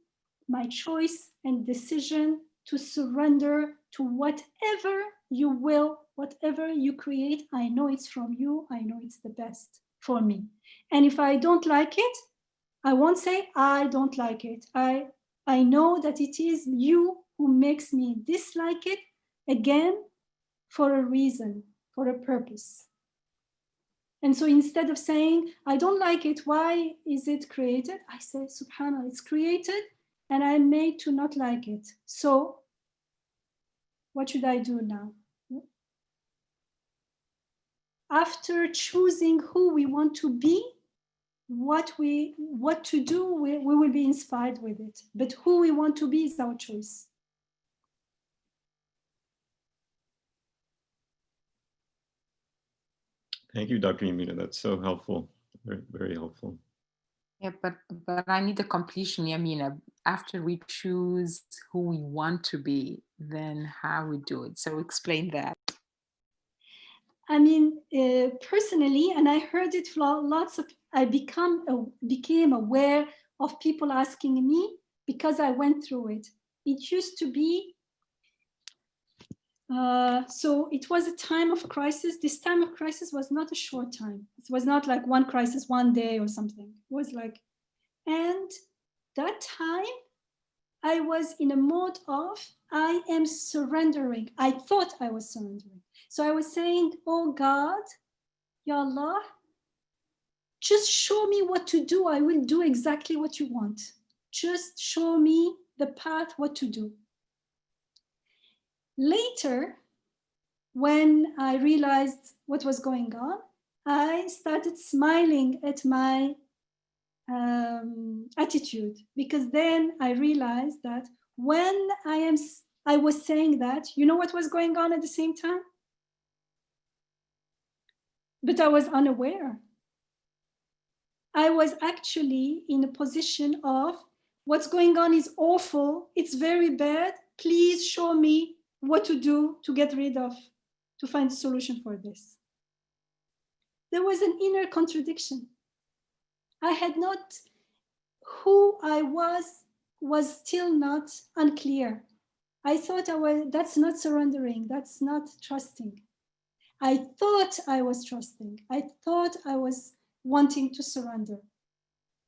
my choice and decision to surrender to whatever you will, whatever you create. I know it's from you. I know it's the best for me. And if I don't like it, I won't say I don't like it. I know that it is you who makes me dislike it, again, for a reason, for a purpose. And so instead of saying, I don't like it, why is it created? I say, subhanAllah, it's created and I'm made to not like it. So what should I do now? After choosing who we want to be, what to do, we will be inspired with it. But who we want to be is our choice. Thank you, Dr. Yamina. That's so helpful. Very, very helpful. Yeah, but I need a completion, Yamina. After we choose who we want to be, then how we do it. So explain that. I mean, personally, and I heard it from lots of, I became aware of people asking me because I went through it. It used to be, so it was a time of crisis. This time of crisis was not a short time. It was not like one crisis, one day or something. It was like, and that time I was in a mode of, I am surrendering. I thought I was surrendering. So I was saying, oh God, Ya Allah, just show me what to do. I will do exactly what you want. Just show me the path, what to do. Later, when I realized what was going on, I started smiling at my attitude, because then I realized that when I was saying that, you know what was going on at the same time? But I was unaware. I was actually in a position of, what's going on is awful, it's very bad, please show me what to do to get rid of, to find a solution for this. There was an inner contradiction. I had not, who I was still not unclear. I thought that's not surrendering, that's not trusting. I thought I was trusting. I thought I was wanting to surrender.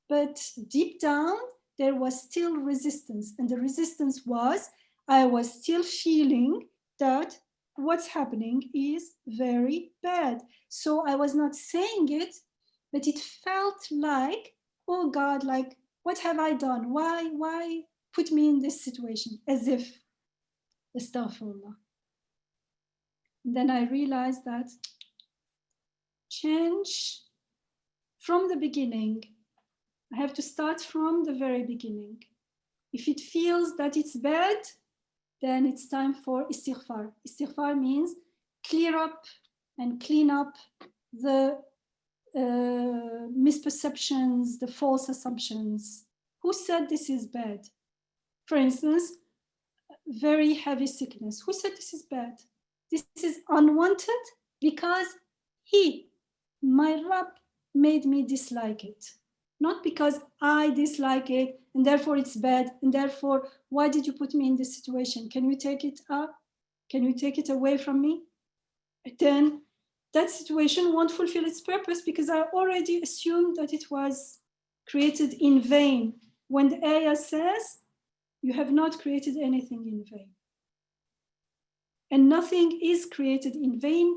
But deep down, there was still resistance. And the resistance was, I was still feeling that what's happening is very bad. So I was not saying it, but it felt like, oh God, like, what have I done? Why put me in this situation? As if, astaghfirullah. Then I realized that change from the beginning, I have to start from the very beginning. If it feels that it's bad, then it's time for istighfar. Istighfar means clear up and clean up the misperceptions, the false assumptions. Who said this is bad? For instance, very heavy sickness. Who said this is bad? This is unwanted because my Rabb, made me dislike it. Not because I dislike it and therefore it's bad, and therefore, why did you put me in this situation? Can you take it up? Can you take it away from me? Then that situation won't fulfill its purpose because I already assumed that it was created in vain. When the ayah says, you have not created anything in vain. And nothing is created in vain.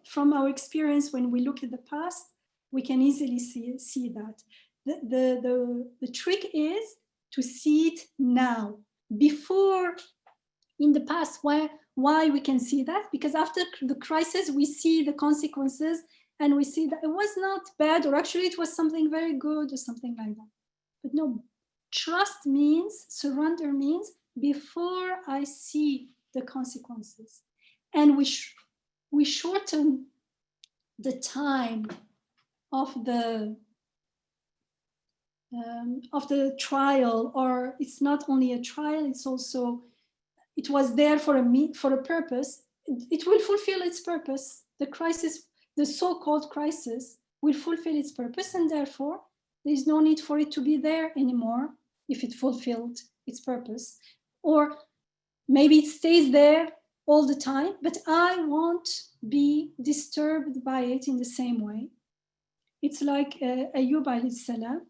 From our experience, when we look at the past, we can easily see that. the trick is to see it now, before in the past. Why we can see that? Because after the crisis, we see the consequences, and we see that it was not bad, or actually it was something very good or something like that. But no, trust means, surrender means, before I see the consequences. And we shorten the time of the trial, or it's not only a trial, it's also, it was there for a purpose. It will fulfill its purpose. The crisis, the so-called crisis, will fulfill its purpose, and therefore there is no need for it to be there anymore if it fulfilled its purpose. Or maybe it stays there all the time, but I won't be disturbed by it in the same way. It's like Ayyub alayhi salam.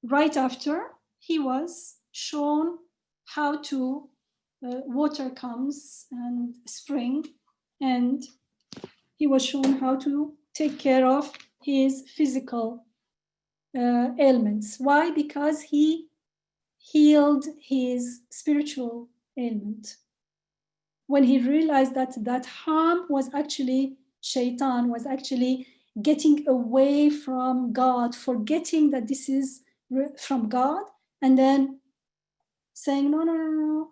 Right after he was shown how to water comes and spring, and he was shown how to take care of his physical ailments. Why? Because he healed his spiritual ailment. When he realized that that harm was actually shaitan, was actually getting away from God, forgetting that this is from God, and then saying, no,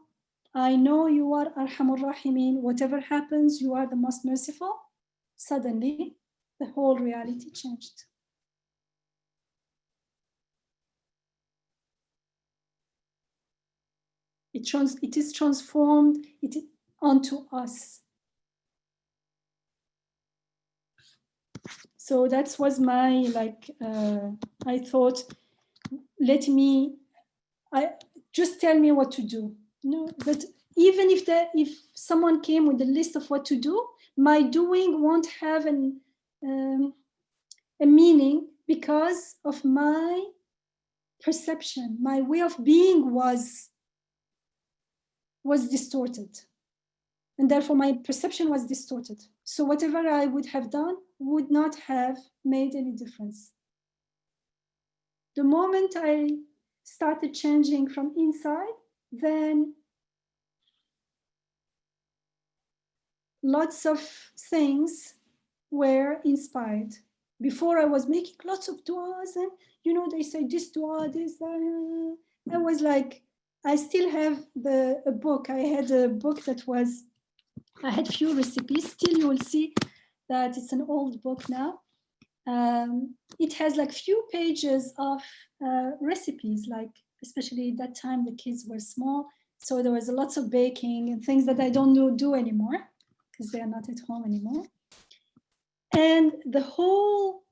I know you are Arhamur Rahimin, whatever happens, you are the most merciful. Suddenly, the whole reality changed. It is transformed onto us. So that was my, I thought, just tell me what to do. No, but even if someone came with a list of what to do, my doing won't have a meaning, because of my perception. My way of being was distorted, and therefore my perception was distorted. So whatever I would have done would not have made any difference. The moment I started changing from inside, then lots of things were inspired. Before, I was making lots of du'as, and they say this dua, this, I was like, I still have a book. I had a book I had few recipes. Still, you will see that it's an old book now. It has like few pages of recipes, like especially at that time the kids were small, so there was lots of baking and things that I don't do anymore because they are not at home anymore. And the whole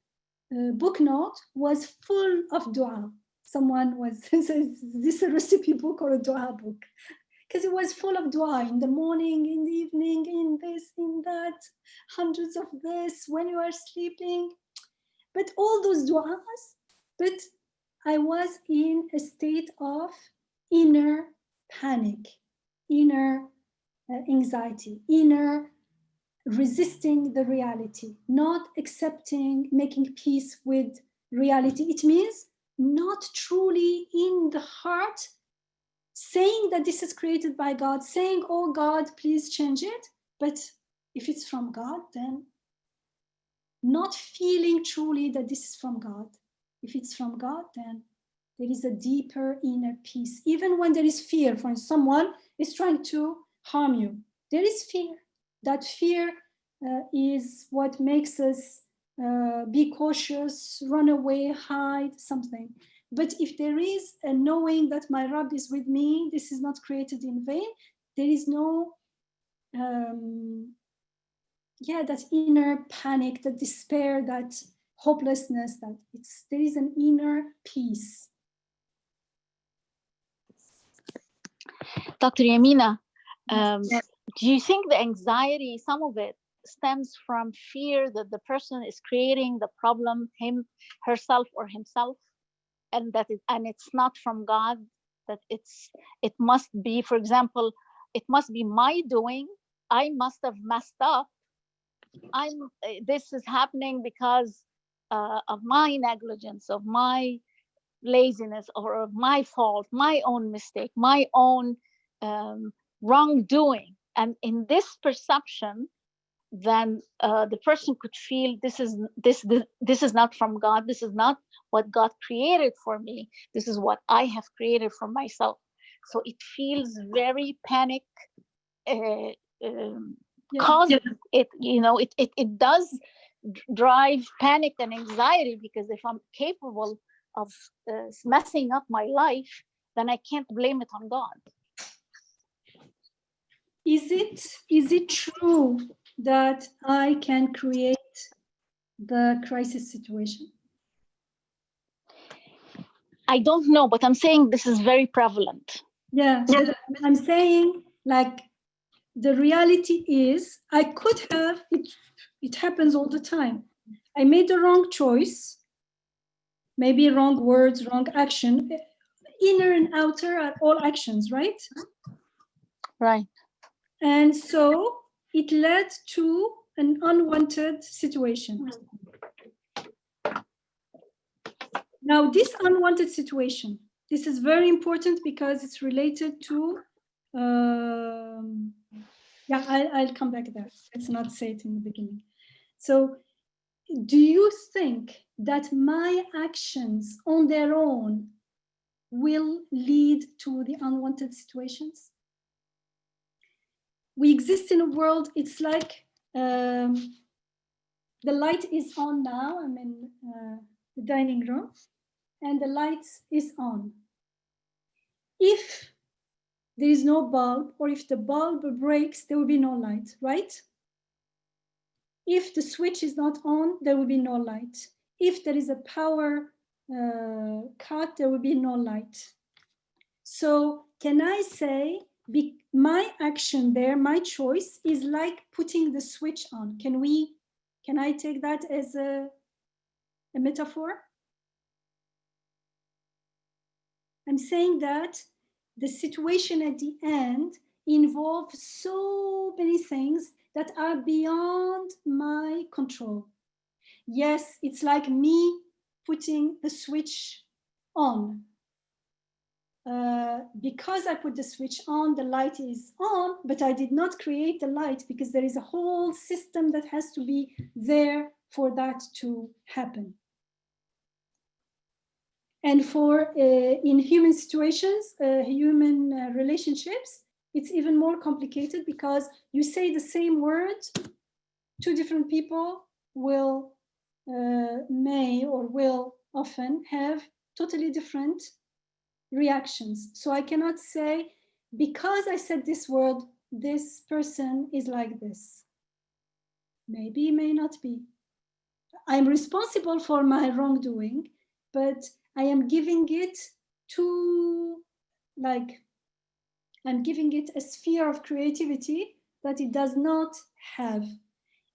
book note was full of dua. Someone says, is this a recipe book or a dua book? Because it was full of dua in the morning, in the evening, in this, in that, hundreds of this, when you are sleeping. But all those du'as, but I was in a state of inner panic, inner anxiety, inner resisting the reality, not accepting, making peace with reality. It means not truly in the heart saying that this is created by God, saying, oh God, please change it. But if it's from God, then not feeling truly that this is from God. If it's from God, then there is a deeper inner peace. Even when there is fear, for someone is trying to harm you, there is fear. That fear is what makes us be cautious, run away, hide, something. But if there is a knowing that my Rabb is with me, this is not created in vain, there is no that inner panic, that despair, that hopelessness, that there is an inner peace. Dr. Yamina, do you think the anxiety, some of it stems from fear that the person is creating the problem, herself or himself, and it's not from God, that it must be, for example, it must be my doing, I must have messed up, this is happening because of my negligence, of my laziness or my fault, my own mistake, my own wrongdoing. And in this perception, then the person could feel this is not from God. This is not what God created for me. This is what I have created for myself. So it feels very panic. Causes it, it does drive panic and anxiety, because if I'm capable of messing up my life, then I can't blame it on God. Is it true that I can create the crisis situation? I don't know, but I'm saying this is very prevalent. Yeah, but I'm saying, like, the reality is I could have, it happens all the time. I made the wrong choice, maybe wrong words, wrong action. Inner and outer are all actions, right? Right. And so it led to an unwanted situation. Now, this unwanted situation, this is very important because it's related to, yeah, I'll come back there. Let's not say it in the beginning. So do you think that my actions on their own will lead to the unwanted situations? We exist in a world, it's like the light is on now. I'm in the dining room and the light is on. If there is no bulb, or if the bulb breaks, there will be no light, right? If the switch is not on, there will be no light. If there is a power cut, there will be no light. So can I say my action there, my choice is like putting the switch on? Can I take that as a metaphor? I'm saying that the situation at the end involves so many things that are beyond my control. Yes, it's like me putting the switch on. Because I put the switch on, the light is on, but I did not create the light, because there is a whole system that has to be there for that to happen. And for in human situations, human relationships, it's even more complicated, because you say the same word, two different people will may or will often have totally different reactions. So I cannot say, because I said this word, this person is like this. Maybe, may not be. I'm responsible for my wrongdoing, but I am giving it I'm giving it a sphere of creativity that it does not have.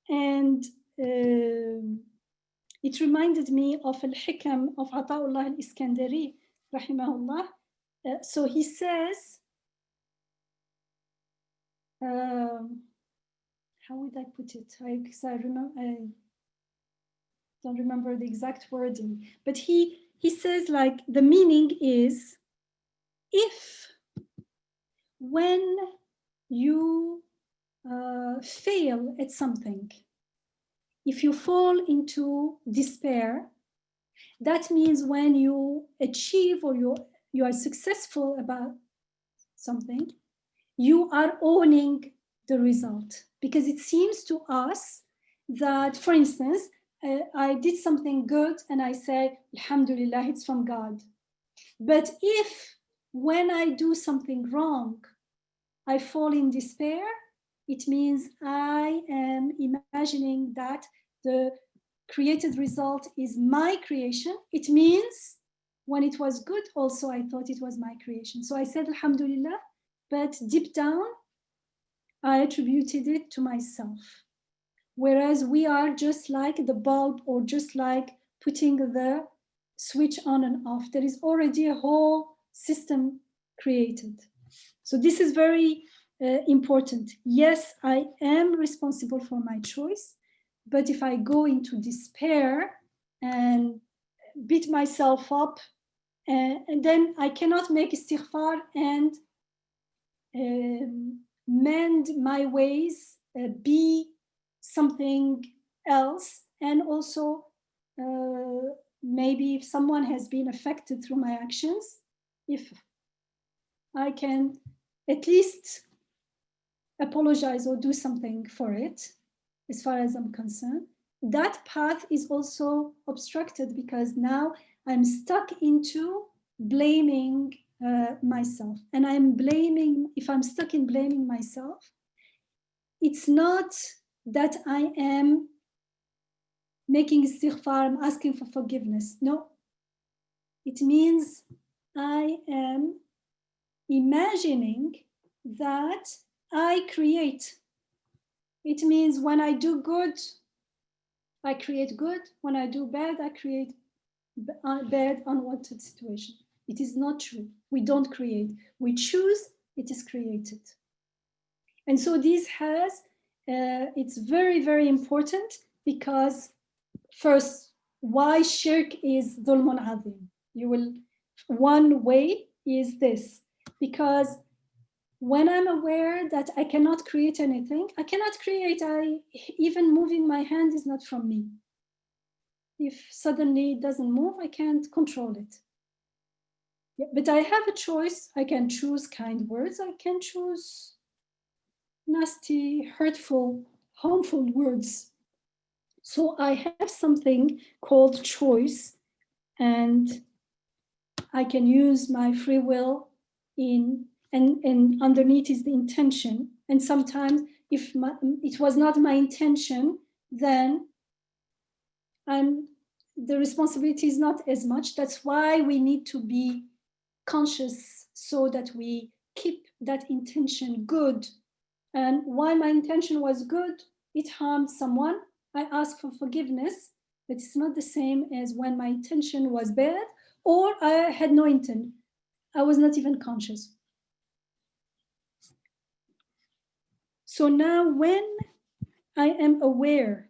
And it reminded me of Al-Hikam of Ata'ullah al-Iskandari, rahimahullah. So he says, how would I put it? I don't remember the exact wording, but he says, like, the meaning is, if when you fail at something, if you fall into despair, that means when you achieve or you are successful about something, you are owning the result. Because it seems to us that, for instance, I did something good and I say, Alhamdulillah, it's from God. But if when I do something wrong, I fall in despair, it means I am imagining that the created result is my creation. It means when it was good, also I thought it was my creation. So I said, Alhamdulillah, but deep down, I attributed it to myself. Whereas we are just like the bulb, or just like putting the switch on and off. There is already a whole system created. So this is very important. Yes, I am responsible for my choice, but if I go into despair and beat myself up And then I cannot make istighfar and mend my ways, be something else. And also, maybe if someone has been affected through my actions, if I can at least apologize or do something for it, as far as I'm concerned, that path is also obstructed because now I'm stuck into blaming myself. And if I'm stuck in blaming myself, it's not that I am making istighfar, I'm asking for forgiveness. No, it means I am imagining that I create. It means when I do good, I create good. When I do bad, I create bad, unwanted situation. It is not true. We don't create. We choose, it is created. And so this has, it's very, very important because first, why shirk is dhulmun azim? One way is this, because when I'm aware that I cannot create anything, I cannot create, even moving my hand is not from me. If suddenly it doesn't move, I can't control it. Yeah, but I have a choice. I can choose kind words. I can choose nasty, hurtful, harmful words. So I have something called choice, and I can use my free will and underneath is the intention. And sometimes if it was not my intention, then the responsibility is not as much. That's why we need to be conscious so that we keep that intention good. And why my intention was good, it harmed someone, I ask for forgiveness, but it's not the same as when my intention was bad or I had no intent. I was not even conscious. So now when I am aware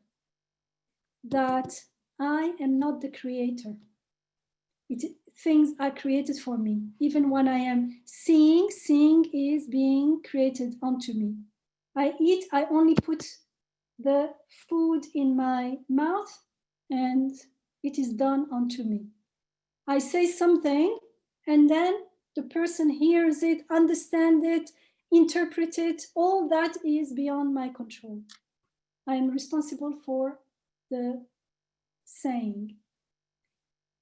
that I am not the creator, things are created for me. Even when I am seeing is being created onto me. I eat, I only put the food in my mouth and it is done onto me. I say something and then the person hears it, understands it, interprets it. All that is beyond my control. I am responsible for the saying.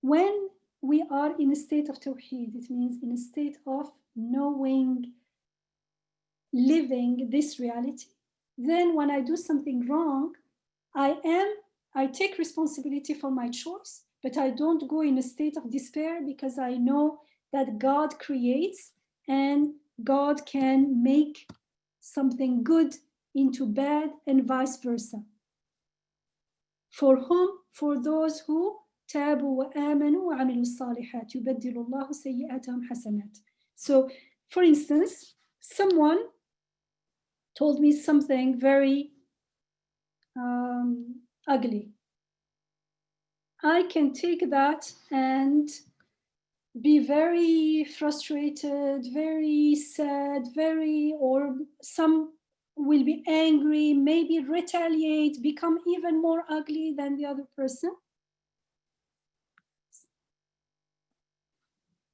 When we are in a state of tawheed, it means in a state of knowing, living this reality. Then when I do something wrong, I take responsibility for my choice, but I don't go in a state of despair because I know that God creates and God can make something good into bad and vice versa. For whom? For those who تابوا وآمنوا وعملوا الصالحات يبدل الله سيئاتهم حسنات. So, for instance, someone told me something very ugly. I can take that and be very frustrated, very sad, or some will be angry, maybe retaliate, become even more ugly than the other person.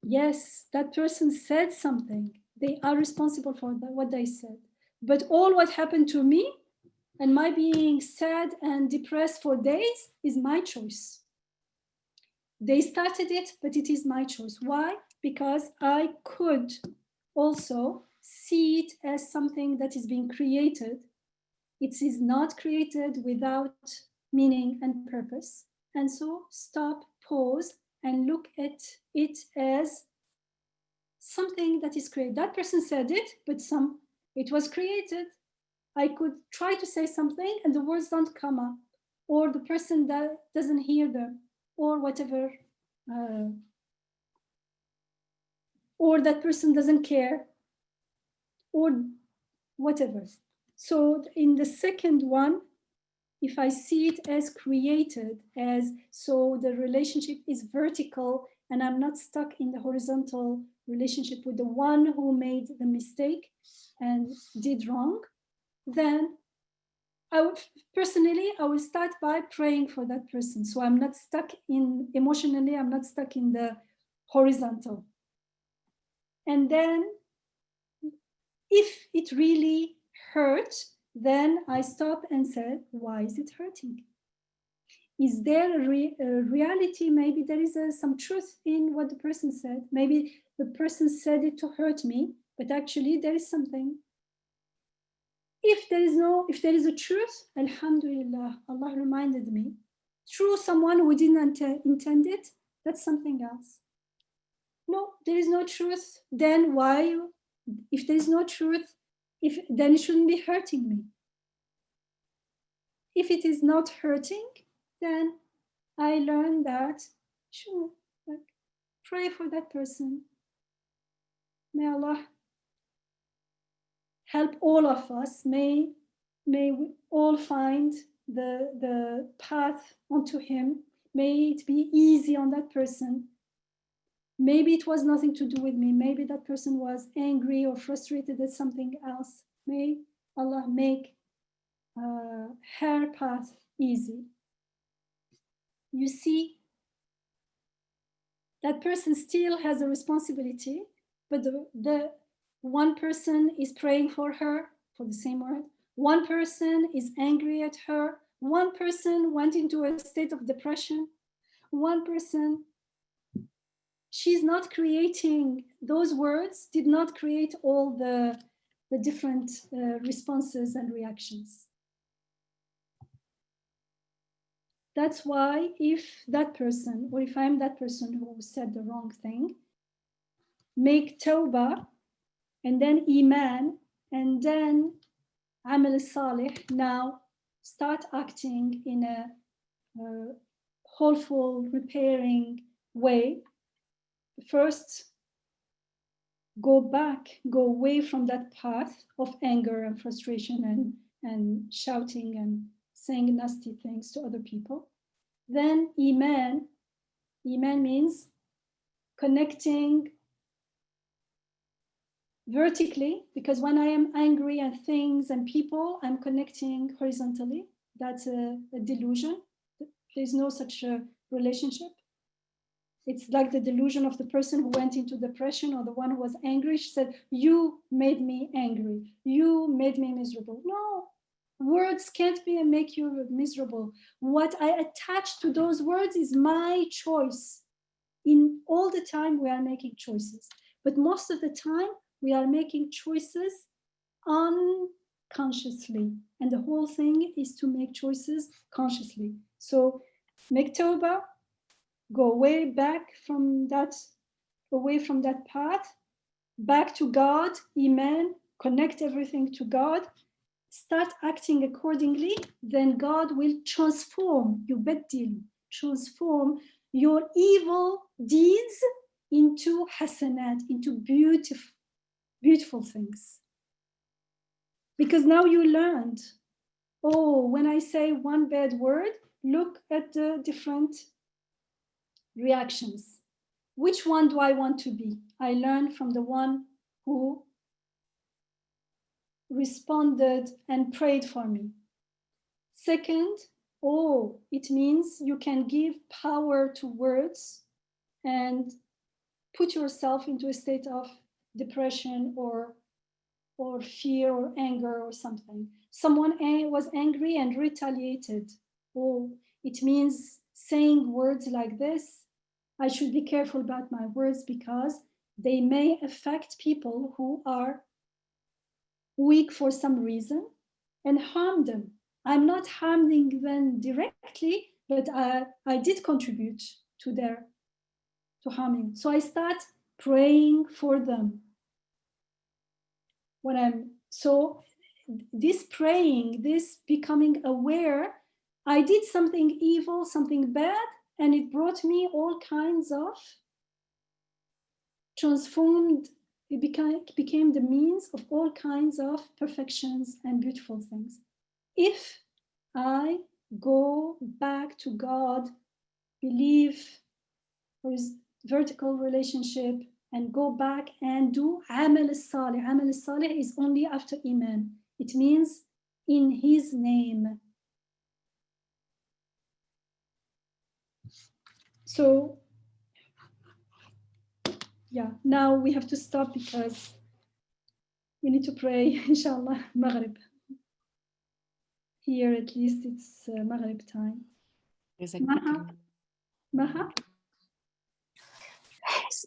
Yes, that person said something. They are responsible for that, what they said. But all what happened to me and my being sad and depressed for days is my choice. They started it, but it is my choice. Why? Because I could also see it as something that is being created. It is not created without meaning and purpose. And so stop, pause, and look at it as something that is created. That person said it, but it was created. I could try to say something and the words don't come up, or the person that doesn't hear them, or whatever, or that person doesn't care, or whatever. So in the second one, if I see it as created, so the relationship is vertical and I'm not stuck in the horizontal relationship with the one who made the mistake and did wrong, then personally, I will start by praying for that person. So I'm not stuck emotionally, I'm not stuck in the horizontal. And then if it really hurt, then I stop and said, why is it hurting? Is there a reality? Maybe there is some truth in what the person said. Maybe the person said it to hurt me, but actually there is something. If there is a truth, alhamdulillah, Allah reminded me, through someone who didn't intend it, that's something else. No, there is no truth. Then why? If there is no truth, then it shouldn't be hurting me. If it is not hurting, then I learned that, sure, like, pray for that person. May Allah help all of us. May we all find the path onto Him. May it be easy on that person. Maybe it was nothing to do with me. Maybe that person was angry or frustrated at something else. May Allah make her path easy. You see, that person still has a responsibility, but the one person is praying for her for the same word. One person is angry at her. One person went into a state of depression. One person, she's not creating, those words did not create all the different responses and reactions. That's why if that person, or if I'm that person who said the wrong thing, make tawbah, and then iman, and then amal salih, now start acting in a wholeful, repairing way. First, go away from that path of anger and frustration and shouting and saying nasty things to other people. Then iman means connecting vertically, because when I am angry at things and people, I'm connecting horizontally. That's a delusion. There's no such a relationship. It's like the delusion of the person who went into depression, or the one who was angry. She said, you made me angry. You made me miserable. No, words can't make you miserable. What I attach to those words is my choice. In all the time we are making choices, but most of the time we are making choices unconsciously, and the whole thing is to make choices consciously. So make tawbah, go away from that path, back to God, iman, connect everything to God, start acting accordingly, then God will transform your evil deeds into hasanat, into beautiful things. Because now you learned, oh, when I say one bad word, look at the different reactions. Which one do I want to be? I learned from the one who responded and prayed for me. Second, oh, it means you can give power to words and put yourself into a state of depression or fear or anger or something. Someone was angry and retaliated. Oh, it means saying words like this, I should be careful about my words because they may affect people who are weak for some reason and harm them. I'm not harming them directly, but I did contribute to harming. So I start praying for them. This praying, this becoming aware, I did something evil, something bad, and it brought me all kinds of it became the means of all kinds of perfections and beautiful things. If I go back to God, believe vertical relationship and go back and do amal salih. Amal salih is only after iman. It means in his name. So yeah, now we have to stop because we need to pray, inshallah, Maghrib. Here at least it's Maghrib time. Maha? Maha?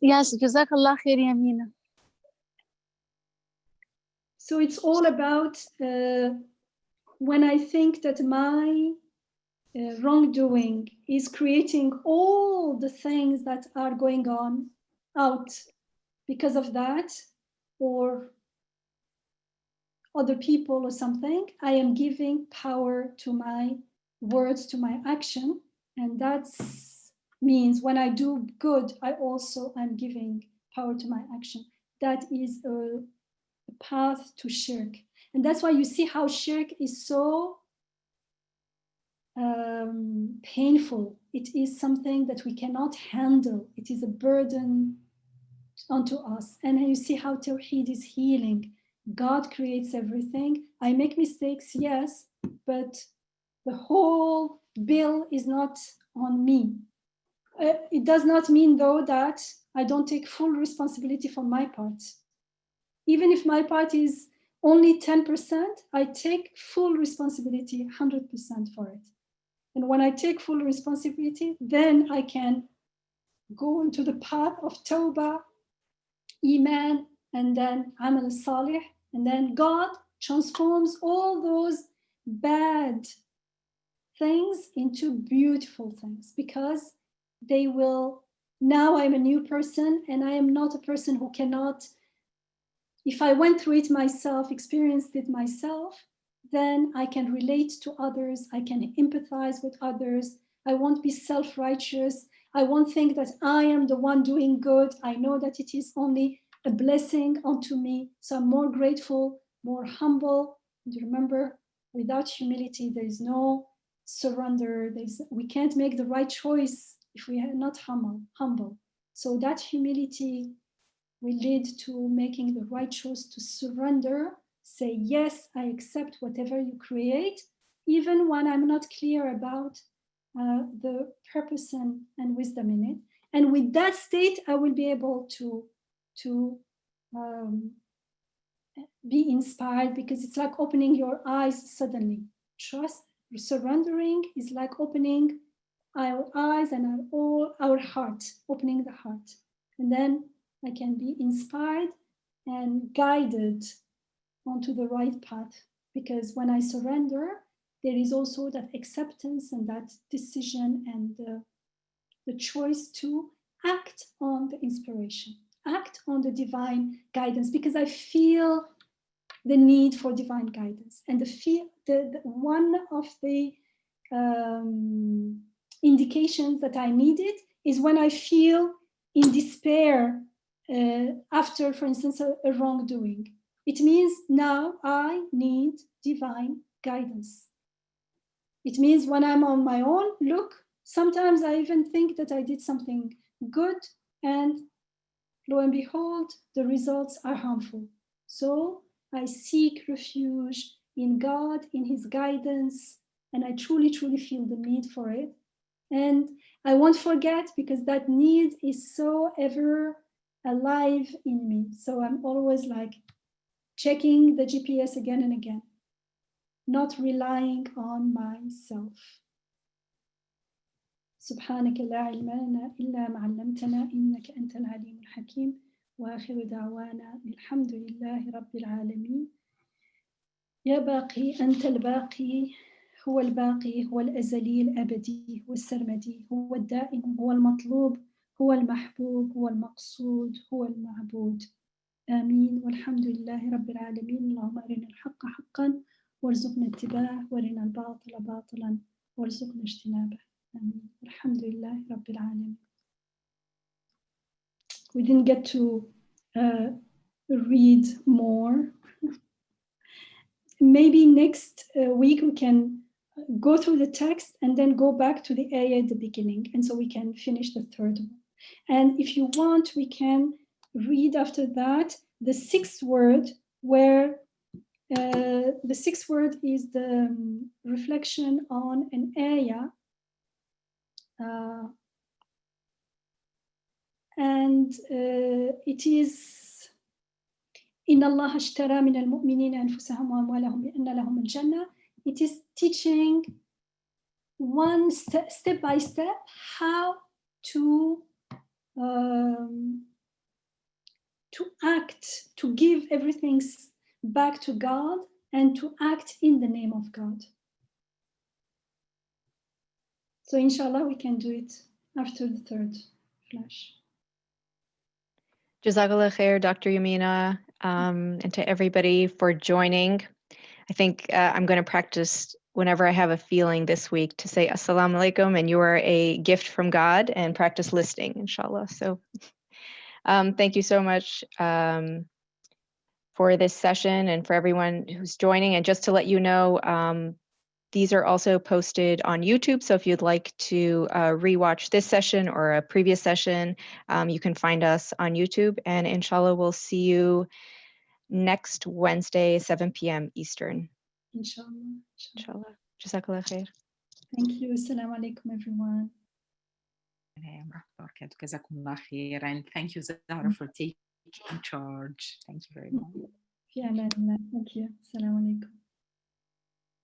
Yes, Jazakallah khair, Yamina. So it's all about when I think that my wrongdoing is creating all the things that are going on out because of that, or other people or something, I am giving power to my words, to my action. And that means when I do good, I also am giving power to my action. That is a path to shirk. And that's why you see how shirk is so painful. It is something that we cannot handle. It is a burden onto us. And you see how Tawheed is healing. God creates everything. I make mistakes, yes, but the whole bill is not on me. It does not mean, though, that I don't take full responsibility for my part. Even if my part is only 10%, I take full responsibility, 100% for it. And when I take full responsibility, then I can go into the path of Tawbah, Iman, and then Amal Salih, and then God transforms all those bad things into beautiful things, because they will, now I'm a new person, and I am not a person who cannot, if I went through it myself, experienced it myself, then I can relate to others, I can empathize with others, I won't be self-righteous, I won't think that I am the one doing good. I know that it is only a blessing unto me. So I'm more grateful, more humble. And remember, without humility, there is no surrender. We can't make the right choice if we are not humble. So that humility will lead to making the right choice to surrender, say, yes, I accept whatever you create, even when I'm not clear about the purpose and wisdom in it. And with that state, I will be able to be inspired, because it's like opening your eyes suddenly. Trust, surrendering is like opening our eyes and our heart, opening the heart. And then I can be inspired and guided onto the right path. Because when I surrender, there is also that acceptance and that decision and the choice to act on the inspiration, act on the divine guidance, because I feel the need for divine guidance. And the one of the indications that I need it is when I feel in despair after, for instance, a wrongdoing. It means now I need divine guidance. It means when I'm on my own, look, sometimes I even think that I did something good, and lo and behold, the results are harmful. So I seek refuge in God, in his guidance, and I truly, truly feel the need for it. And I won't forget, because that need is so ever alive in me. So I'm always like checking the GPS again and again, not relying on myself. سبحانك لا علم لنا إلا ما علمتنا إنك أنت العليم الحكيم وآخر دعوانا الحمد لله رب العالمين. يا باقي أنت الباقي، هو الباقي، هو الأزلي الأبدي، هو السرمدي، هو الدائم، هو المطلوب، هو المحبوب، هو المقصود، هو المعبود. آمين والحمد لله رب العالمين. اللهم أرنا الحق حقا وارزقنا اتباعه، وارنا الباطل باطلا وارزقنا اجتنابه. آمين والحمد لله رب العالمين. We didn't get to read more. Maybe next week we can go through the text and then go back to the ayah at the beginning, and so we can finish the third one. And if you want, we can read after that the sixth word, where the sixth word is the reflection on an ayah. And it is إن الله اشترى من المؤمنين أنفسهم وأموالهم بأن لهم الجنة. It is teaching one step by step how to act, to give everything back to God and to act in the name of God. So inshallah we can do it after the third flash. Jazakallah khair, Dr. Yamina, and to everybody for joining. I think I'm going to practice whenever I have a feeling this week to say Assalamu alaikum, and you are a gift from God, and practice listening, inshallah. So thank you so much for this session and for everyone who's joining. And just to let you know, these are also posted on YouTube. So if you'd like to rewatch this session or a previous session, you can find us on YouTube. And inshallah, we'll see you next Wednesday, 7 p.m. Eastern. Inshallah. Inshallah. Jazakallah khair. Thank you. Assalamu alaikum, everyone. And thank you, Zahra, for taking charge. Thank you very much. Thank you. Assalamu alaikum.